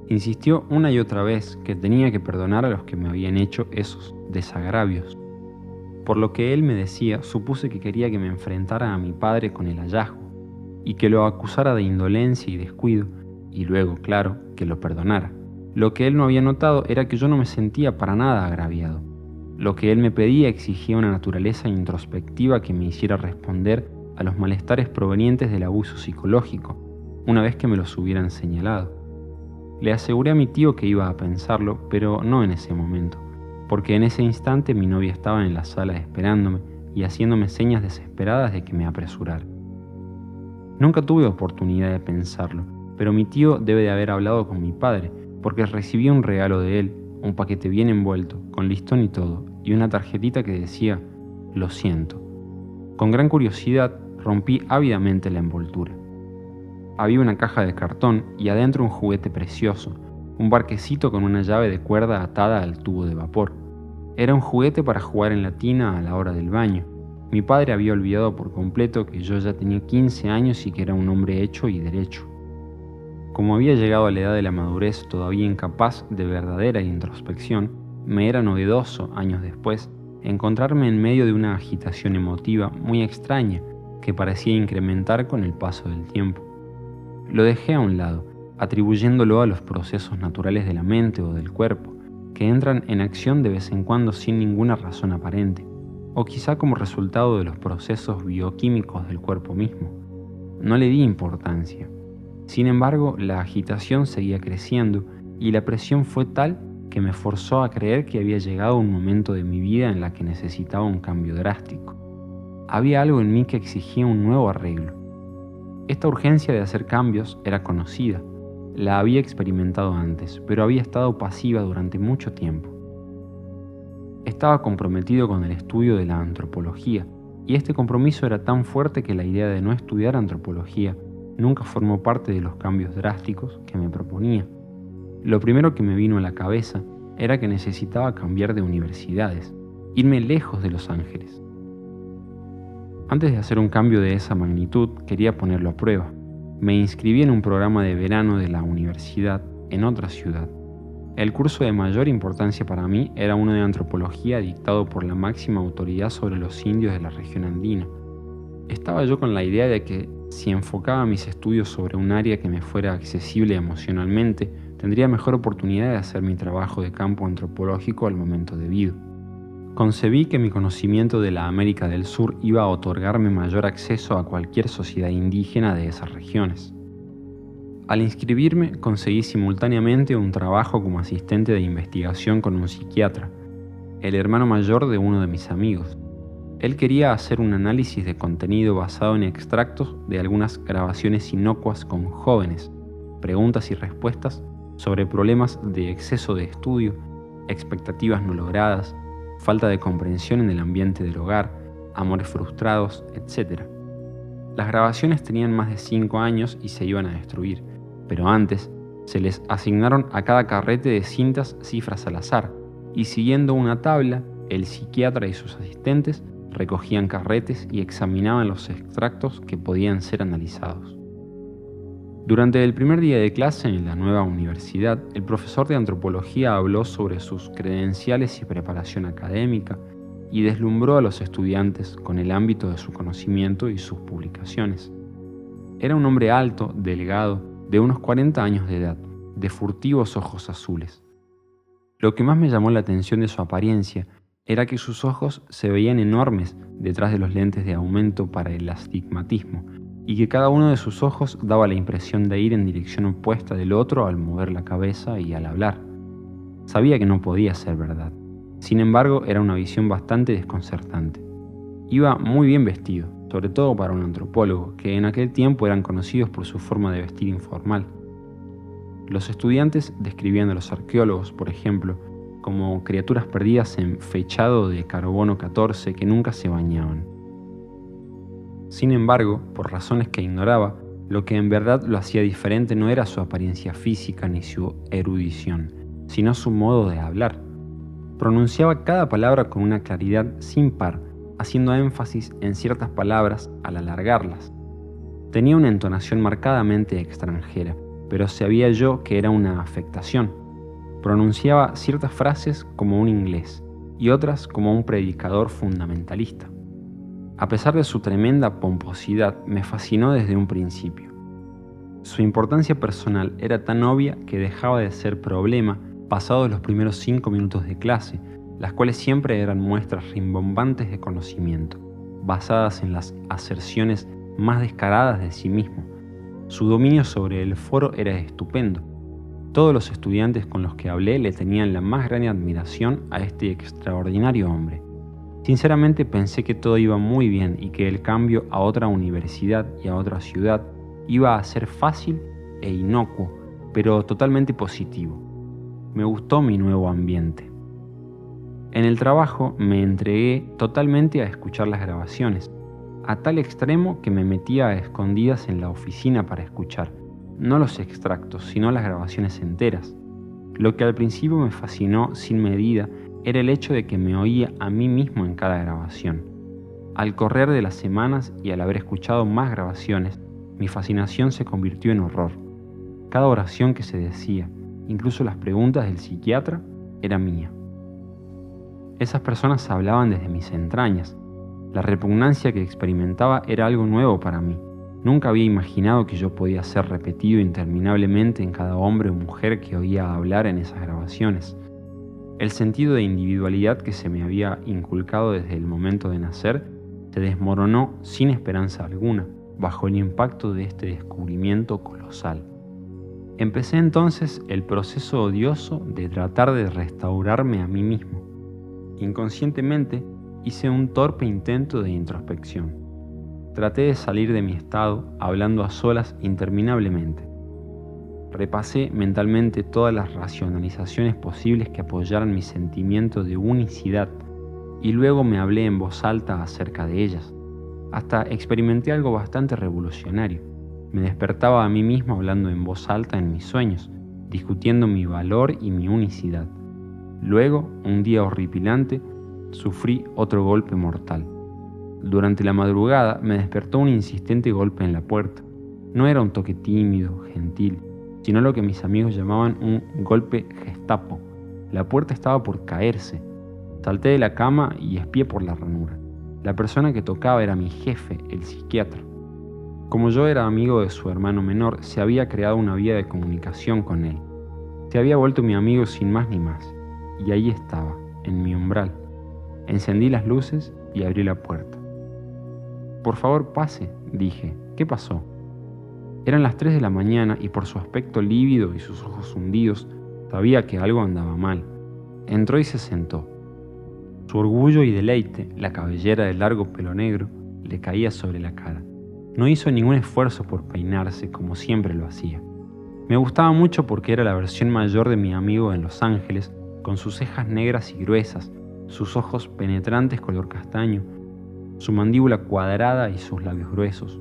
Insistió una y otra vez que tenía que perdonar a los que me habían hecho esos desagravios. Por lo que él me decía, supuse que quería que me enfrentara a mi padre con el hallazgo y que lo acusara de indolencia y descuido, y luego, claro, que lo perdonara. Lo que él no había notado era que yo no me sentía para nada agraviado. Lo que él me pedía exigía una naturaleza introspectiva que me hiciera responder a los malestares provenientes del abuso psicológico, una vez que me los hubieran señalado. Le aseguré a mi tío que iba a pensarlo, pero no en ese momento, porque en ese instante mi novia estaba en la sala esperándome y haciéndome señas desesperadas de que me apresurara. Nunca tuve oportunidad de pensarlo, pero mi tío debe de haber hablado con mi padre, porque recibí un regalo de él, un paquete bien envuelto, con listón y todo, y una tarjetita que decía, «Lo siento». Con gran curiosidad, rompí ávidamente la envoltura. Había una caja de cartón y adentro un juguete precioso, un barquecito con una llave de cuerda atada al tubo de vapor. Era un juguete para jugar en la tina a la hora del baño. Mi padre había olvidado por completo que yo ya tenía 15 años y que era un hombre hecho y derecho. Como había llegado a la edad de la madurez todavía incapaz de verdadera introspección, me era novedoso, años después, encontrarme en medio de una agitación emotiva muy extraña que parecía incrementar con el paso del tiempo. Lo dejé a un lado, atribuyéndolo a los procesos naturales de la mente o del cuerpo, que entran en acción de vez en cuando sin ninguna razón aparente, o quizá como resultado de los procesos bioquímicos del cuerpo mismo. No le di importancia. Sin embargo, la agitación seguía creciendo y la presión fue tal que me forzó a creer que había llegado un momento de mi vida en la que necesitaba un cambio drástico. Había algo en mí que exigía un nuevo arreglo. Esta urgencia de hacer cambios era conocida. La había experimentado antes, pero había estado pasiva durante mucho tiempo. Estaba comprometido con el estudio de la antropología, y este compromiso era tan fuerte que la idea de no estudiar antropología nunca formó parte de los cambios drásticos que me proponía. Lo primero que me vino a la cabeza era que necesitaba cambiar de universidades, irme lejos de Los Ángeles. Antes de hacer un cambio de esa magnitud, quería ponerlo a prueba. Me inscribí en un programa de verano de la universidad en otra ciudad. El curso de mayor importancia para mí era uno de antropología dictado por la máxima autoridad sobre los indios de la región andina. Estaba yo con la idea de que si enfocaba mis estudios sobre un área que me fuera accesible emocionalmente, tendría mejor oportunidad de hacer mi trabajo de campo antropológico al momento debido. Concebí que mi conocimiento de la América del Sur iba a otorgarme mayor acceso a cualquier sociedad indígena de esas regiones. Al inscribirme conseguí simultáneamente un trabajo como asistente de investigación con un psiquiatra, el hermano mayor de uno de mis amigos. Él quería hacer un análisis de contenido basado en extractos de algunas grabaciones inocuas con jóvenes, preguntas y respuestas sobre problemas de exceso de estudio, expectativas no logradas, falta de comprensión en el ambiente del hogar, amores frustrados, etc. Las grabaciones tenían más de 5 años y se iban a destruir, pero antes se les asignaron a cada carrete de cintas cifras al azar, y siguiendo una tabla, el psiquiatra y sus asistentes recogían carretes y examinaban los extractos que podían ser analizados. Durante el primer día de clase en la nueva universidad, el profesor de antropología habló sobre sus credenciales y preparación académica y deslumbró a los estudiantes con el ámbito de su conocimiento y sus publicaciones. Era un hombre alto, delgado, de unos 40 años de edad, de furtivos ojos azules. Lo que más me llamó la atención de su apariencia era que sus ojos se veían enormes detrás de los lentes de aumento para el astigmatismo, y que cada uno de sus ojos daba la impresión de ir en dirección opuesta del otro al mover la cabeza y al hablar. Sabía que no podía ser verdad. Sin embargo, era una visión bastante desconcertante. Iba muy bien vestido, sobre todo para un antropólogo, que en aquel tiempo eran conocidos por su forma de vestir informal. Los estudiantes describían a los arqueólogos, por ejemplo, como criaturas perdidas en fechado de carbono 14 que nunca se bañaban. Sin embargo, por razones que ignoraba, lo que en verdad lo hacía diferente no era su apariencia física ni su erudición, sino su modo de hablar. Pronunciaba cada palabra con una claridad sin par, haciendo énfasis en ciertas palabras al alargarlas. Tenía una entonación marcadamente extranjera, pero sabía yo que era una afectación. Pronunciaba ciertas frases como un inglés y otras como un predicador fundamentalista. A pesar de su tremenda pomposidad, me fascinó desde un principio. Su importancia personal era tan obvia que dejaba de ser problema pasados los primeros 5 minutos de clase, las cuales siempre eran muestras rimbombantes de conocimiento, basadas en las aserciones más descaradas de sí mismo. Su dominio sobre el foro era estupendo. Todos los estudiantes con los que hablé le tenían la más grande admiración a este extraordinario hombre. Sinceramente pensé que todo iba muy bien y que el cambio a otra universidad y a otra ciudad iba a ser fácil e inocuo, pero totalmente positivo. Me gustó mi nuevo ambiente. En el trabajo me entregué totalmente a escuchar las grabaciones, a tal extremo que me metía a escondidas en la oficina para escuchar, no los extractos, sino las grabaciones enteras. Lo que al principio me fascinó sin medida era el hecho de que me oía a mí mismo en cada grabación. Al correr de las semanas y al haber escuchado más grabaciones, mi fascinación se convirtió en horror. Cada oración que se decía, incluso las preguntas del psiquiatra, era mía. Esas personas hablaban desde mis entrañas. La repugnancia que experimentaba era algo nuevo para mí. Nunca había imaginado que yo podía ser repetido interminablemente en cada hombre o mujer que oía hablar en esas grabaciones. El sentido de individualidad que se me había inculcado desde el momento de nacer se desmoronó sin esperanza alguna, bajo el impacto de este descubrimiento colosal. Empecé entonces el proceso odioso de tratar de restaurarme a mí mismo. Inconscientemente hice un torpe intento de introspección. Traté de salir de mi estado hablando a solas interminablemente. Repasé mentalmente todas las racionalizaciones posibles que apoyaran mi sentimiento de unicidad y luego me hablé en voz alta acerca de ellas. Hasta experimenté algo bastante revolucionario. Me despertaba a mí mismo hablando en voz alta en mis sueños, discutiendo mi valor y mi unicidad. Luego, un día horripilante, sufrí otro golpe mortal. Durante la madrugada me despertó un insistente golpe en la puerta. No era un toque tímido, gentil, sino lo que mis amigos llamaban un golpe Gestapo. La puerta estaba por caerse. Salté de la cama y espié por la ranura. La persona que tocaba era mi jefe, el psiquiatra. Como yo era amigo de su hermano menor, se había creado una vía de comunicación con él. Se había vuelto mi amigo sin más ni más. Y ahí estaba, en mi umbral. Encendí las luces y abrí la puerta. «Por favor, pase», dije. «¿Qué pasó?» Eran las 3 de la mañana y por su aspecto lívido y sus ojos hundidos, sabía que algo andaba mal. Entró y se sentó. Su orgullo y deleite, la cabellera de largo pelo negro, le caía sobre la cara. No hizo ningún esfuerzo por peinarse como siempre lo hacía. Me gustaba mucho porque era la versión mayor de mi amigo en Los Ángeles, con sus cejas negras y gruesas, sus ojos penetrantes color castaño, su mandíbula cuadrada y sus labios gruesos.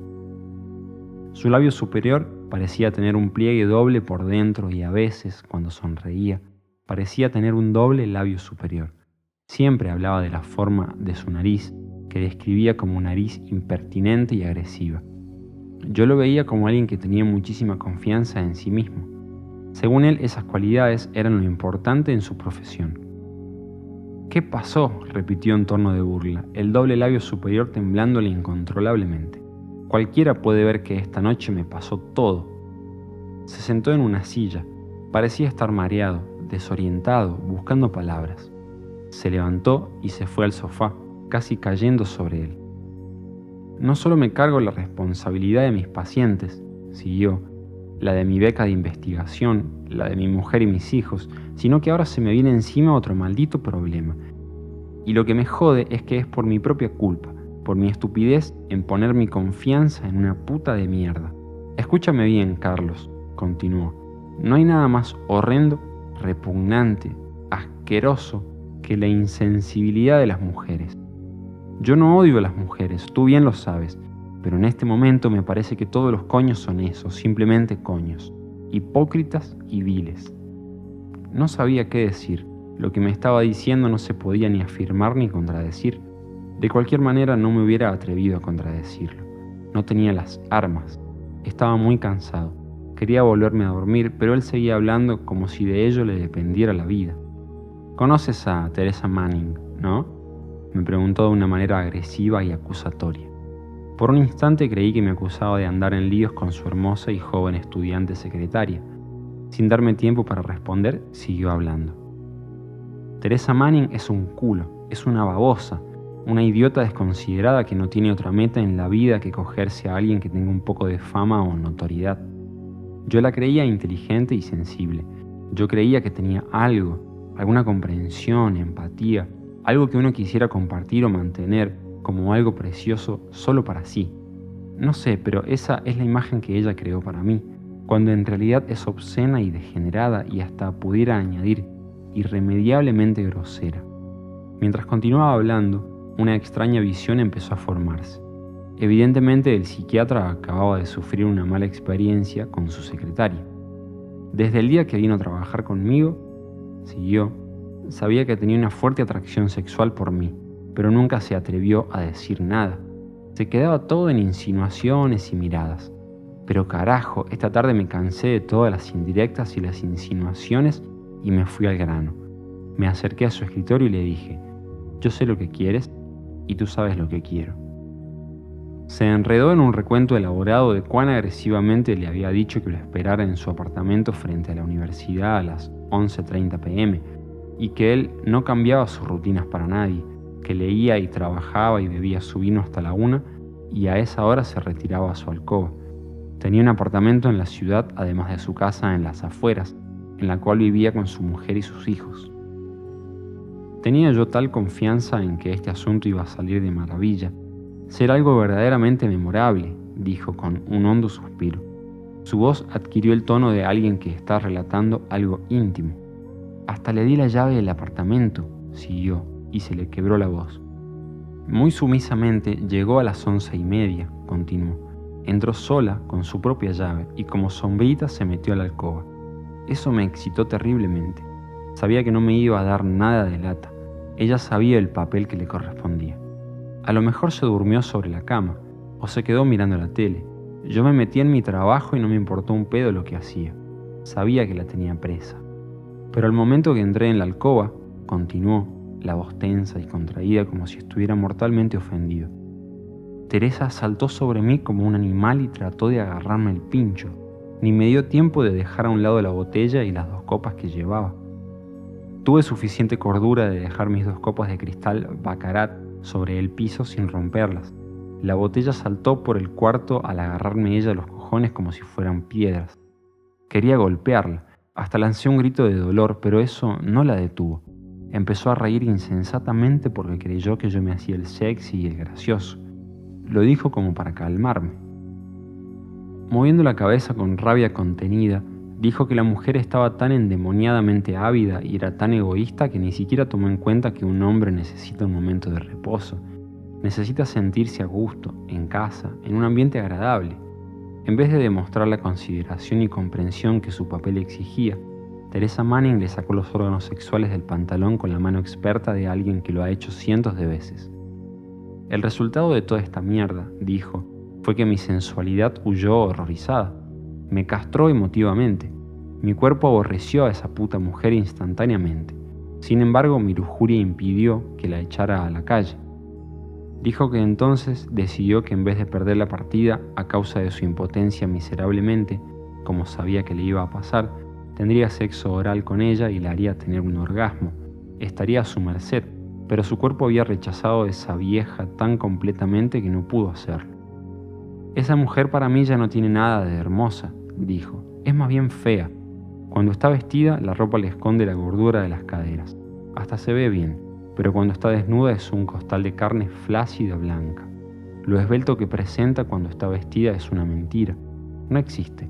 Su labio superior parecía tener un pliegue doble por dentro y a veces, cuando sonreía, parecía tener un doble labio superior. Siempre hablaba de la forma de su nariz, que describía como nariz impertinente y agresiva. Yo lo veía como alguien que tenía muchísima confianza en sí mismo. Según él, esas cualidades eran lo importante en su profesión. «¿Qué pasó?», repitió en tono de burla, el doble labio superior temblándole incontrolablemente. «Cualquiera puede ver que esta noche me pasó todo». Se sentó en una silla. Parecía estar mareado, desorientado, buscando palabras. Se levantó y se fue al sofá, casi cayendo sobre él. «No solo me cargo la responsabilidad de mis pacientes», siguió, «la de mi beca de investigación, la de mi mujer y mis hijos, sino que ahora se me viene encima otro maldito problema. Y lo que me jode es que es por mi propia culpa, por mi estupidez en poner mi confianza en una puta de mierda. Escúchame bien, Carlos», continuó, «no hay nada más horrendo, repugnante, asqueroso que la insensibilidad de las mujeres. Yo no odio a las mujeres, tú bien lo sabes, pero en este momento me parece que todos los coños son eso, simplemente coños, hipócritas y viles». No sabía qué decir. Lo que me estaba diciendo no se podía ni afirmar ni contradecir. De cualquier manera no me hubiera atrevido a contradecirlo. No tenía las armas. Estaba muy cansado. Quería volverme a dormir, pero él seguía hablando como si de ello le dependiera la vida. «Conoces a Teresa Manning, ¿no?», me preguntó de una manera agresiva y acusatoria. Por un instante creí que me acusaba de andar en líos con su hermosa y joven estudiante secretaria. Sin darme tiempo para responder, siguió hablando. «Teresa Manning es un culo, es una babosa, una idiota desconsiderada que no tiene otra meta en la vida que cogerse a alguien que tenga un poco de fama o notoriedad. Yo la creía inteligente y sensible. Yo creía que tenía algo, alguna comprensión, empatía, algo que uno quisiera compartir o mantener como algo precioso solo para sí. No sé, pero esa es la imagen que ella creó para mí, cuando en realidad es obscena y degenerada y hasta pudiera añadir irremediablemente grosera». Mientras continuaba hablando, una extraña visión empezó a formarse. Evidentemente el psiquiatra acababa de sufrir una mala experiencia con su secretaria. «Desde el día que vino a trabajar conmigo», siguió, «sabía que tenía una fuerte atracción sexual por mí, pero nunca se atrevió a decir nada. Se quedaba todo en insinuaciones y miradas. Pero carajo, esta tarde me cansé de todas las indirectas y las insinuaciones y me fui al grano. Me acerqué a su escritorio y le dije: yo sé lo que quieres y tú sabes lo que quiero». Se enredó en un recuento elaborado de cuán agresivamente le había dicho que lo esperara en su apartamento frente a la universidad a las 11:30 p.m. y que él no cambiaba sus rutinas para nadie, que leía y trabajaba y bebía su vino hasta la 1 y a esa hora se retiraba a su alcoba. Tenía un apartamento en la ciudad además de su casa en las afueras, en la cual vivía con su mujer y sus hijos. Tenía yo tal confianza en que este asunto iba a salir de maravilla, ser algo verdaderamente memorable, dijo con un hondo suspiro. Su voz adquirió el tono de alguien que está relatando algo íntimo. «Hasta le di la llave del apartamento», siguió, y se le quebró la voz. «Muy sumisamente llegó a las 11:30, continuó. Entró sola con su propia llave y como sombrita se metió a la alcoba. Eso me excitó terriblemente. Sabía que no me iba a dar nada de lata. Ella sabía el papel que le correspondía. A lo mejor se durmió sobre la cama o se quedó mirando la tele. Yo me metí en mi trabajo y no me importó un pedo lo que hacía. Sabía que la tenía presa. Pero al momento que entré en la alcoba», continuó, la voz tensa y contraída como si estuviera mortalmente ofendido, «Teresa saltó sobre mí como un animal y trató de agarrarme el pincho. Ni me dio tiempo de dejar a un lado la botella y las 2 copas que llevaba. Tuve suficiente cordura de dejar mis 2 copas de cristal Baccarat sobre el piso sin romperlas. La botella saltó por el cuarto al agarrarme ella a los cojones como si fueran piedras. Quería golpearla, hasta lancé un grito de dolor, pero eso no la detuvo. Empezó a reír insensatamente porque creyó que yo me hacía el sexy y el gracioso. Lo dijo como para calmarme. Moviendo la cabeza con rabia contenida, dijo que la mujer estaba tan endemoniadamente ávida y era tan egoísta que ni siquiera tomó en cuenta que un hombre necesita un momento de reposo. Necesita sentirse a gusto, en casa, en un ambiente agradable. En vez de demostrar la consideración y comprensión que su papel exigía, Teresa Manning le sacó los órganos sexuales del pantalón con la mano experta de alguien que lo ha hecho cientos de veces. El resultado de toda esta mierda, dijo, fue que mi sensualidad huyó horrorizada. Me castró emotivamente. Mi cuerpo aborreció a esa puta mujer instantáneamente. Sin embargo, mi lujuria impidió que la echara a la calle. Dijo que entonces decidió que en vez de perder la partida a causa de su impotencia miserablemente, como sabía que le iba a pasar, tendría sexo oral con ella y la haría tener un orgasmo. Estaría a su merced, pero su cuerpo había rechazado a esa vieja tan completamente que no pudo hacerlo. Esa mujer para mí ya no tiene nada de hermosa, dijo. Es más bien fea. Cuando está vestida, la ropa le esconde la gordura de las caderas. Hasta se ve bien, pero cuando está desnuda es un costal de carne flácida blanca. Lo esbelto que presenta cuando está vestida es una mentira. No existe.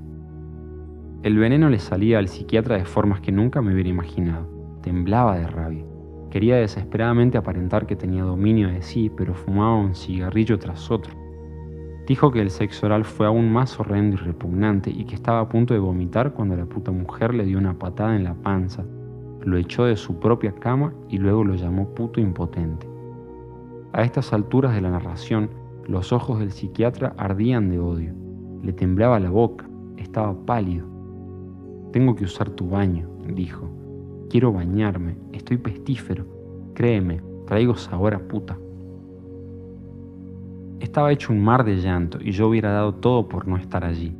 El veneno le salía al psiquiatra de formas que nunca me hubiera imaginado. Temblaba de rabia. Quería desesperadamente aparentar que tenía dominio de sí, pero fumaba un cigarrillo tras otro. Dijo que el sexo oral fue aún más horrendo y repugnante y que estaba a punto de vomitar cuando la puta mujer le dio una patada en la panza, lo echó de su propia cama y luego lo llamó puto impotente. A estas alturas de la narración, los ojos del psiquiatra ardían de odio. Le temblaba la boca, estaba pálido. «Tengo que usar tu baño», dijo. «Quiero bañarme, estoy pestífero. Créeme, traigo sabor a puta». Estaba hecho un mar de llanto y yo hubiera dado todo por no estar allí.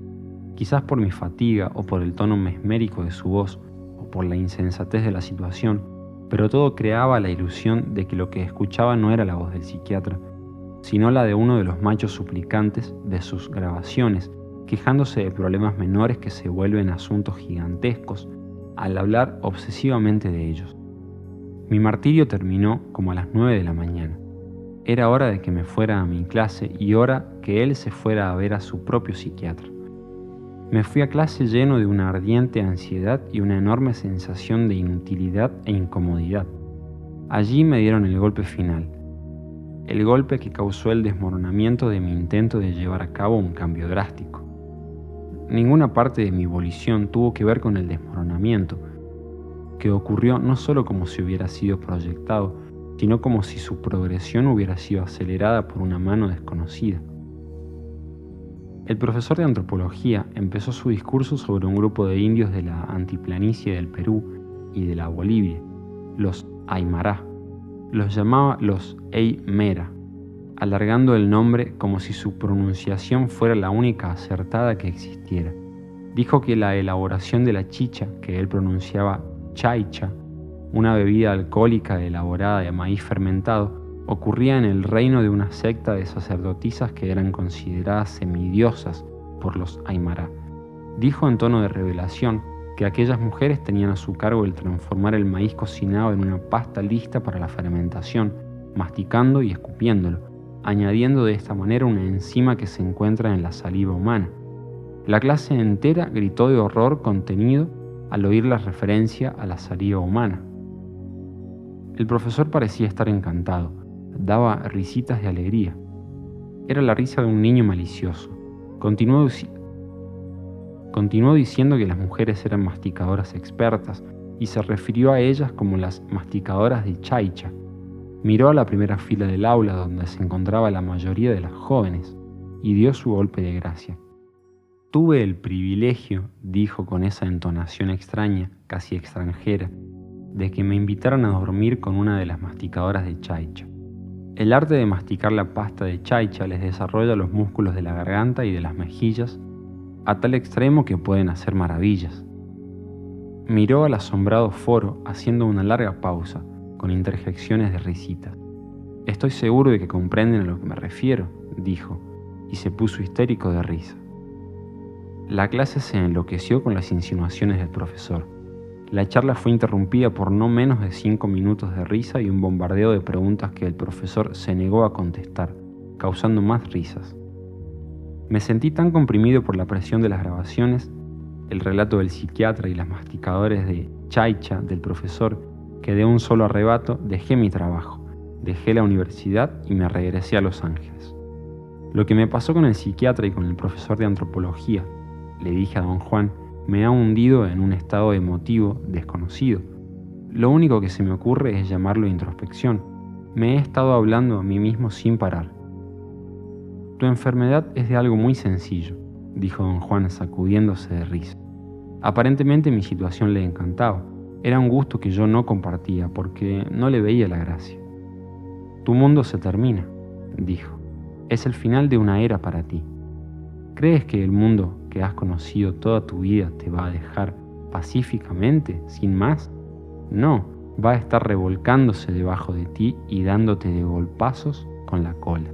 Quizás por mi fatiga o por el tono mesmérico de su voz o por la insensatez de la situación, pero todo creaba la ilusión de que lo que escuchaba no era la voz del psiquiatra, sino la de uno de los machos suplicantes de sus grabaciones, quejándose de problemas menores que se vuelven asuntos gigantescos al hablar obsesivamente de ellos. Mi martirio terminó como a las 9 de la mañana. Era hora de que me fuera a mi clase y hora que él se fuera a ver a su propio psiquiatra. Me fui a clase lleno de una ardiente ansiedad y una enorme sensación de inutilidad e incomodidad. Allí me dieron el golpe final, el golpe que causó el desmoronamiento de mi intento de llevar a cabo un cambio drástico. Ninguna parte de mi volición tuvo que ver con el desmoronamiento, que ocurrió no solo como si hubiera sido proyectado, sino como si su progresión hubiera sido acelerada por una mano desconocida. El profesor de antropología empezó su discurso sobre un grupo de indios de la antiplanicie del Perú y de la Bolivia, los Aymara. Los llamaba los Aymera, alargando el nombre como si su pronunciación fuera la única acertada que existiera. Dijo que la elaboración de la chicha, que él pronunciaba chaicha, una bebida alcohólica elaborada de maíz fermentado, ocurría en el reino de una secta de sacerdotisas que eran consideradas semidiosas por los Aymara. Dijo en tono de revelación que aquellas mujeres tenían a su cargo el transformar el maíz cocinado en una pasta lista para la fermentación, masticando y escupiéndolo, añadiendo de esta manera una enzima que se encuentra en la saliva humana. La clase entera gritó de horror contenido al oír la referencia a la saliva humana. El profesor parecía estar encantado, daba risitas de alegría. Era la risa de un niño malicioso. Continuó diciendo que las mujeres eran masticadoras expertas y se refirió a ellas como las masticadoras de chaicha. Miró a la primera fila del aula donde se encontraba la mayoría de las jóvenes y dio su golpe de gracia. Tuve el privilegio, dijo con esa entonación extraña, casi extranjera, de que me invitaran a dormir con una de las masticadoras de chaicha. El arte de masticar la pasta de chaicha les desarrolla los músculos de la garganta y de las mejillas a tal extremo que pueden hacer maravillas. Miró al asombrado foro haciendo una larga pausa, con interjecciones de risitas. «Estoy seguro de que comprenden a lo que me refiero», dijo, y se puso histérico de risa. La clase se enloqueció con las insinuaciones del profesor. La charla fue interrumpida por no menos de 5 minutos de risa y un bombardeo de preguntas que el profesor se negó a contestar, causando más risas. Me sentí tan comprimido por la presión de las grabaciones, el relato del psiquiatra y las masticadores de chaicha del profesor, que de un solo arrebato dejé mi trabajo, dejé la universidad y me regresé a Los Ángeles. Lo que me pasó con el psiquiatra y con el profesor de antropología, le dije a don Juan, me ha hundido en un estado emotivo desconocido. Lo único que se me ocurre es llamarlo introspección. Me he estado hablando a mí mismo sin parar. Tu enfermedad es de algo muy sencillo, dijo don Juan sacudiéndose de risa. Aparentemente mi situación le encantaba. Era un gusto que yo no compartía porque no le veía la gracia. Tu mundo se termina, dijo. Es el final de una era para ti. ¿Crees que el mundo que has conocido toda tu vida te va a dejar pacíficamente, sin más? No, va a estar revolcándose debajo de ti y dándote de golpazos con la cola.